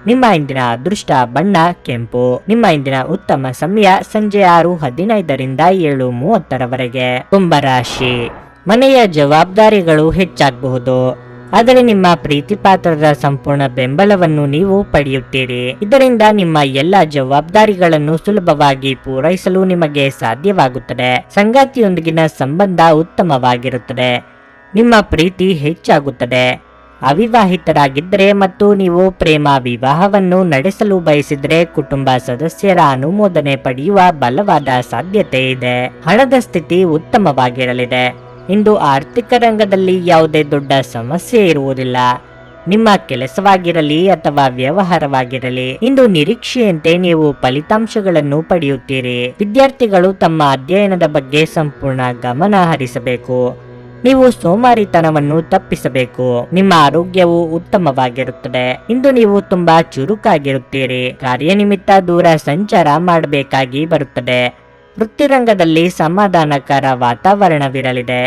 ನಿಮ್ಮ ಇಂದಿನ ಅದೃಷ್ಟ ಬಣ್ಣ ಕೆಂಪು. ನಿಮ್ಮ ಇಂದಿನ ಉತ್ತಮ ಸಮಯ ಸಂಜೆ 6:15ರಿಂದ 7:30ರವರೆಗೆ. ಕುಂಭರಾಶಿ. ಮನೆಯ ಜವಾಬ್ದಾರಿಗಳು ಹೆಚ್ಚಾಗಬಹುದು, ಆದರೆ ನಿಮ್ಮ ಪ್ರೀತಿಪಾತ್ರರ ಸಂಪೂರ್ಣ ಬೆಂಬಲವನ್ನು ನೀವು ಪಡೆಯುತ್ತೀರಿ. ಇದರಿಂದ ನಿಮ್ಮ ಎಲ್ಲ ಜವಾಬ್ದಾರಿಗಳನ್ನು ಸುಲಭವಾಗಿ ಪೂರೈಸಲು ನಿಮಗೆ ಸಾಧ್ಯವಾಗುತ್ತದೆ. ಸಂಗಾತಿಯೊಂದಿಗಿನ ಸಂಬಂಧ ಉತ್ತಮವಾಗಿರುತ್ತದೆ. ನಿಮ್ಮ ಪ್ರೀತಿ ಹೆಚ್ಚಾಗುತ್ತದೆ. ಅವಿವಾಹಿತರಾಗಿದ್ದರೆ ಮತ್ತು ನೀವು ಪ್ರೇಮ ವಿವಾಹವನ್ನು ನಡೆಸಲು ಬಯಸಿದರೆ ಕುಟುಂಬ ಸದಸ್ಯರ ಅನುಮೋದನೆ ಪಡೆಯುವ ಬಲವಾದ ಸಾಧ್ಯತೆ ಇದೆ. ಹಣದ ಸ್ಥಿತಿ ಉತ್ತಮವಾಗಿರಲಿದೆ. ಇಂದು ಆರ್ಥಿಕ ರಂಗದಲ್ಲಿ ಯಾವುದೇ ದೊಡ್ಡ ಸಮಸ್ಯೆ ಇರುವುದಿಲ್ಲ. ನಿಮ್ಮ ಕೆಲಸವಾಗಿರಲಿ ಅಥವಾ ವ್ಯವಹಾರವಾಗಿರಲಿ, ಇಂದು ನಿರೀಕ್ಷೆಯಂತೆ ನೀವು ಫಲಿತಾಂಶಗಳನ್ನು ಪಡೆಯುತ್ತೀರಿ. ವಿದ್ಯಾರ್ಥಿಗಳು ತಮ್ಮ ಅಧ್ಯಯನದ ಬಗ್ಗೆ ಸಂಪೂರ್ಣ ಗಮನ ಹರಿಸಬೇಕು. ನೀವು ಸೋಮಾರಿತನವನ್ನು ತಪ್ಪಿಸಬೇಕು. ನಿಮ್ಮ ಆರೋಗ್ಯವು ಉತ್ತಮವಾಗಿರುತ್ತದೆ. ಇಂದು ನೀವು ತುಂಬಾ ಚುರುಕಾಗಿರುತ್ತೀರಿ. ಕಾರ್ಯನಿಮಿತ್ತ ದೂರ ಸಂಚಾರ ಮಾಡಬೇಕಾಗಿ ಬರುತ್ತದೆ. ವೃತ್ತಿರಂಗದಲ್ಲಿ ಸಮಾಧಾನಕರ ವಾತಾವರಣವಿರಲಿದೆ.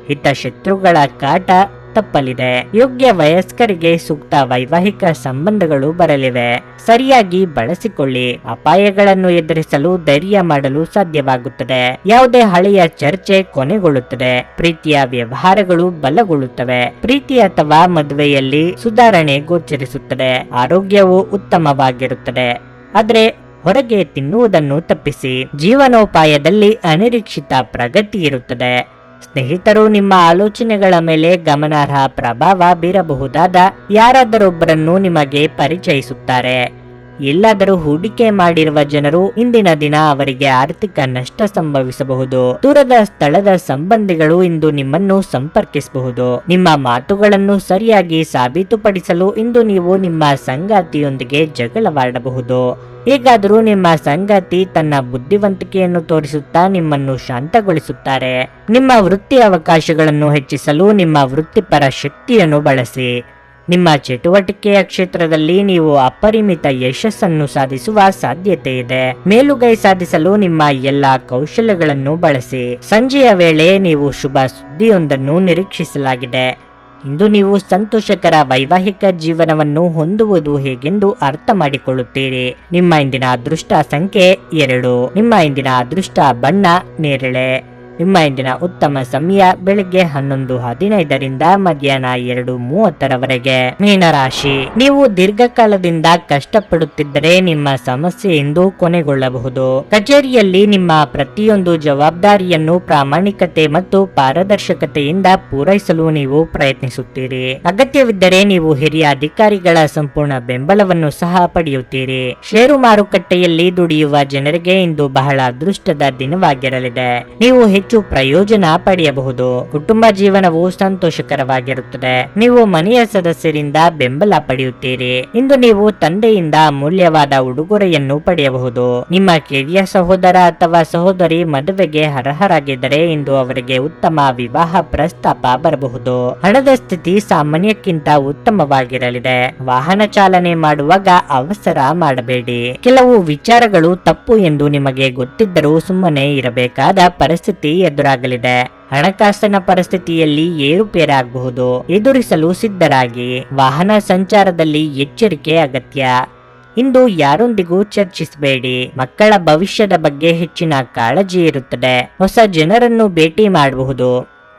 ಹಿತಶತ್ರುಗಳ ಕಾಟ ತಪ್ಪಲಿದೆ. ಯೋಗ್ಯ ವಯಸ್ಕರಿಗೆ ಸೂಕ್ತ ವೈವಾಹಿಕ ಸಂಬಂಧಗಳು ಬರಲಿವೆ. ಸರಿಯಾಗಿ ಬಳಸಿಕೊಳ್ಳಿ. ಅಪಾಯಗಳನ್ನು ಎದುರಿಸಲು ಧೈರ್ಯ ಮಾಡಲು ಸಾಧ್ಯವಾಗುತ್ತದೆ. ಯಾವುದೇ ಹಳೆಯ ಚರ್ಚೆ ಕೊನೆಗೊಳ್ಳುತ್ತದೆ. ಪ್ರೀತಿಯ ವ್ಯವಹಾರಗಳು ಬಲಗೊಳ್ಳುತ್ತವೆ. ಪ್ರೀತಿ ಅಥವಾ ಮದುವೆಯಲ್ಲಿ ಸುಧಾರಣೆ ಗೋಚರಿಸುತ್ತದೆ. ಆರೋಗ್ಯವು ಉತ್ತಮವಾಗಿರುತ್ತದೆ. ಆದರೆ ಹೊರಗೆ ತಿನ್ನುವುದನ್ನು ತಪ್ಪಿಸಿ. ಜೀವನೋಪಾಯದಲ್ಲಿ ಅನಿರೀಕ್ಷಿತ ಪ್ರಗತಿ ಇರುತ್ತದೆ. ಸ್ನೇಹಿತರು ನಿಮ್ಮ ಆಲೋಚನೆಗಳ ಮೇಲೆ ಗಮನಾರ್ಹ ಪ್ರಭಾವ ಬೀರಬಹುದಾದ ಯಾರಾದರೊಬ್ಬರನ್ನು ನಿಮಗೆ ಪರಿಚಯಿಸುತ್ತಾರೆ. ಎಲ್ಲಾದರೂ ಹೂಡಿಕೆ ಮಾಡಿರುವ ಜನರು ಇಂದಿನ ದಿನ ಅವರಿಗೆ ಆರ್ಥಿಕ ನಷ್ಟ ಸಂಭವಿಸಬಹುದು. ದೂರದ ಸ್ಥಳದ ಸಂಬಂಧಿಗಳು ಇಂದು ನಿಮ್ಮನ್ನು ಸಂಪರ್ಕಿಸಬಹುದು. ನಿಮ್ಮ ಮಾತುಗಳನ್ನು ಸರಿಯಾಗಿ ಸಾಬೀತುಪಡಿಸಲು ಇಂದು ನೀವು ನಿಮ್ಮ ಸಂಗಾತಿಯೊಂದಿಗೆ ಜಗಳವಾಡಬಹುದು. ಹೇಗಾದರೂ ನಿಮ್ಮ ಸಂಗಾತಿ ತನ್ನ ಬುದ್ಧಿವಂತಿಕೆಯನ್ನು ತೋರಿಸುತ್ತಾ ನಿಮ್ಮನ್ನು ಶಾಂತಗೊಳಿಸುತ್ತಾರೆ. ನಿಮ್ಮ ವೃತ್ತಿ ಅವಕಾಶಗಳನ್ನು ಹೆಚ್ಚಿಸಲು ನಿಮ್ಮ ವೃತ್ತಿಪರ ಶಕ್ತಿಯನ್ನು ಬಳಸಿ. ನಿಮ್ಮ ಚಟುವಟಿಕೆಯ ಕ್ಷೇತ್ರದಲ್ಲಿ ನೀವು ಅಪರಿಮಿತ ಯಶಸ್ಸನ್ನು ಸಾಧಿಸುವ ಸಾಧ್ಯತೆ ಇದೆ. ಮೇಲುಗೈ ಸಾಧಿಸಲು ನಿಮ್ಮ ಎಲ್ಲಾ ಕೌಶಲ್ಯಗಳನ್ನು ಬಳಸಿ. ಸಂಜೆಯ ವೇಳೆ ನೀವು ಶುಭ ಸುದ್ದಿಯೊಂದನ್ನು ನಿರೀಕ್ಷಿಸಲಾಗಿದೆ. ಇಂದು ನೀವು ಸಂತೋಷಕರ ವೈವಾಹಿಕ ಜೀವನವನ್ನು ಹೊಂದುವುದು ಹೇಗೆಂದು ಅರ್ಥ ಮಾಡಿಕೊಳ್ಳುತ್ತೀರಿ. ನಿಮ್ಮ ಇಂದಿನ ಅದೃಷ್ಟ ಸಂಖ್ಯೆ 2. ನಿಮ್ಮ ಇಂದಿನ ಅದೃಷ್ಟ ಬಣ್ಣ ನೇರಳೆ. ನಿಮ್ಮ ಇಂದಿನ ಉತ್ತಮ ಸಮಯ ಬೆಳಿಗ್ಗೆ 11:15 ಮಧ್ಯಾಹ್ನ 2:30 ಮೀನರಾಶಿ, ನೀವು ದೀರ್ಘಕಾಲದಿಂದ ಕಷ್ಟಪಡುತ್ತಿದ್ದರೆ ನಿಮ್ಮ ಸಮಸ್ಯೆ ಇಂದು ಕೊನೆಗೊಳ್ಳಬಹುದು. ಕಚೇರಿಯಲ್ಲಿ ನಿಮ್ಮ ಪ್ರತಿಯೊಂದು ಜವಾಬ್ದಾರಿಯನ್ನು ಪ್ರಾಮಾಣಿಕತೆ ಮತ್ತು ಪಾರದರ್ಶಕತೆಯಿಂದ ಪೂರೈಸಲು ನೀವು ಪ್ರಯತ್ನಿಸುತ್ತೀರಿ. ಅಗತ್ಯವಿದ್ದರೆ ನೀವು ಹಿರಿಯ ಅಧಿಕಾರಿಗಳ ಸಂಪೂರ್ಣ ಬೆಂಬಲವನ್ನು ಸಹ ಪಡೆಯುತ್ತೀರಿ. ಷೇರು ಮಾರುಕಟ್ಟೆಯಲ್ಲಿ ದುಡಿಯುವ ಜನರಿಗೆ ಇಂದು ಬಹಳ ಅದೃಷ್ಟದ ದಿನವಾಗಿರಲಿದೆ. ನೀವು ಹೆಚ್ಚು ಪ್ರಯೋಜನ ಪಡೆಯಬಹುದು. ಕುಟುಂಬ ಜೀವನವು ಸಂತೋಷಕರವಾಗಿರುತ್ತದೆ. ನೀವು ಮನೆಯ ಸದಸ್ಯರಿಂದ ಬೆಂಬಲ ಪಡೆಯುತ್ತೀರಿ. ಇಂದು ನೀವು ತಂದೆಯಿಂದ ಅಮೂಲ್ಯವಾದ ಉಡುಗೊರೆಯನ್ನು ಪಡೆಯಬಹುದು. ನಿಮ್ಮ ಕಿರಿಯ ಸಹೋದರ ಅಥವಾ ಸಹೋದರಿ ಮದುವೆಗೆ ಅರ್ಹರಾಗಿದ್ದರೆ ಇಂದು ಅವರಿಗೆ ಉತ್ತಮ ವಿವಾಹ ಪ್ರಸ್ತಾಪ ಬರಬಹುದು. ಹಣದ ಸ್ಥಿತಿ ಸಾಮಾನ್ಯಕ್ಕಿಂತ ಉತ್ತಮವಾಗಿರಲಿದೆ. ವಾಹನ ಚಾಲನೆ ಮಾಡುವಾಗ ಅವಸರ ಮಾಡಬೇಡಿ. ಕೆಲವು ವಿಚಾರಗಳು ತಪ್ಪು ಎಂದು ನಿಮಗೆ ಗೊತ್ತಿದ್ದರೂ ಸುಮ್ಮನೆ ಇರಬೇಕಾದ ಪರಿಸ್ಥಿತಿ ಎದುರಾಗಲಿದೆ. ಹಣಕಾಸಿನ ಪರಿಸ್ಥಿತಿಯಲ್ಲಿ ಏರುಪೇರಾಗಬಹುದು. ಎದುರಿಸಲು ಸಿದ್ಧರಾಗಿ. ವಾಹನ ಸಂಚಾರದಲ್ಲಿ ಎಚ್ಚರಿಕೆ ಅಗತ್ಯ. ಇಂದು ಯಾರೊಂದಿಗೂ ಚರ್ಚಿಸಬೇಡಿ. ಮಕ್ಕಳ ಭವಿಷ್ಯದ ಬಗ್ಗೆ ಹೆಚ್ಚಿನ ಕಾಳಜಿ ಇರುತ್ತದೆ. ಹೊಸ ಜನರನ್ನು ಭೇಟಿ ಮಾಡಬಹುದು.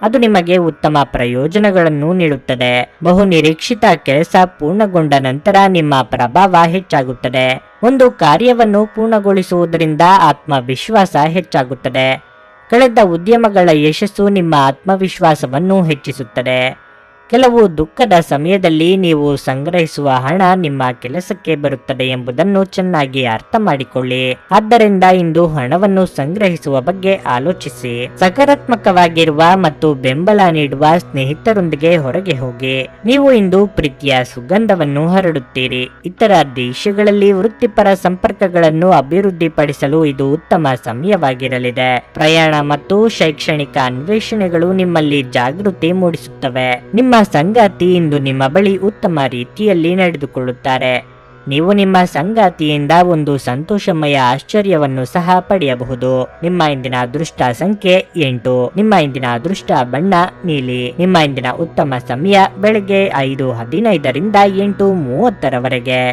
ಅದು ನಿಮಗೆ ಉತ್ತಮ ಪ್ರಯೋಜನಗಳನ್ನು ನೀಡುತ್ತದೆ. ಬಹು ನಿರೀಕ್ಷಿತ ಕೆಲಸ ಪೂರ್ಣಗೊಂಡ ನಂತರ ನಿಮ್ಮ ಪ್ರಭಾವ ಹೆಚ್ಚಾಗುತ್ತದೆ. ಒಂದು ಕಾರ್ಯವನ್ನು ಪೂರ್ಣಗೊಳಿಸುವುದರಿಂದ ಆತ್ಮವಿಶ್ವಾಸ ಹೆಚ್ಚಾಗುತ್ತದೆ. ಕಳೆದ ಉದ್ಯಮಗಳ ಯಶಸ್ಸು ನಿಮ್ಮ ಆತ್ಮವಿಶ್ವಾಸವನ್ನು ಹೆಚ್ಚಿಸುತ್ತದೆ. ಕೆಲವು ದುಃಖದ ಸಮಯದಲ್ಲಿ ನೀವು ಸಂಗ್ರಹಿಸುವ ಹಣ ನಿಮ್ಮ ಕೆಲಸಕ್ಕೆ ಬರುತ್ತದೆ ಎಂಬುದನ್ನು ಚೆನ್ನಾಗಿ ಅರ್ಥ ಮಾಡಿಕೊಳ್ಳಿ. ಆದ್ದರಿಂದ ಇಂದು ಹಣವನ್ನು ಸಂಗ್ರಹಿಸುವ ಬಗ್ಗೆ ಆಲೋಚಿಸಿ. ಸಕಾರಾತ್ಮಕವಾಗಿರುವ ಮತ್ತು ಬೆಂಬಲ ನೀಡುವ ಸ್ನೇಹಿತರೊಂದಿಗೆ ಹೊರಗೆ ಹೋಗಿ. ನೀವು ಇಂದು ಪ್ರೀತಿಯ ಸುಗಂಧವನ್ನು ಹರಡುತ್ತೀರಿ. ಇತರ ದೇಶಗಳಲ್ಲಿ ವೃತ್ತಿಪರ ಸಂಪರ್ಕಗಳನ್ನು ಅಭಿವೃದ್ಧಿಪಡಿಸಲು ಇದು ಉತ್ತಮ ಸಮಯವಾಗಿರಲಿದೆ. ಪ್ರಯಾಣ ಮತ್ತು ಶೈಕ್ಷಣಿಕ ಅನ್ವೇಷಣೆಗಳು ನಿಮ್ಮಲ್ಲಿ ಜಾಗೃತಿ ಮೂಡಿಸುತ್ತವೆ. ನಿಮ್ಮ ಸಂಗಾತಿ ಇಂದು ನಿಮ್ಮ ಬಳಿ ಉತ್ತಮ ರೀತಿಯಲ್ಲಿ ನಡೆದುಕೊಳ್ಳುತ್ತಾರೆ. ನೀವು ನಿಮ್ಮ ಸಂಗಾತಿಯಿಂದ ಒಂದು ಸಂತೋಷಮಯ ಆಶ್ಚರ್ಯವನ್ನು ಸಹ ಪಡೆಯಬಹುದು. ನಿಮ್ಮ ಇಂದಿನ ಅದೃಷ್ಟ ಸಂಖ್ಯೆ 8. ನಿಮ್ಮ ಇಂದಿನ ಅದೃಷ್ಟ ಬಣ್ಣ ನೀಲಿ. ನಿಮ್ಮ ಇಂದಿನ ಉತ್ತಮ ಸಮಯ ಬೆಳಗ್ಗೆ 5:15 8:30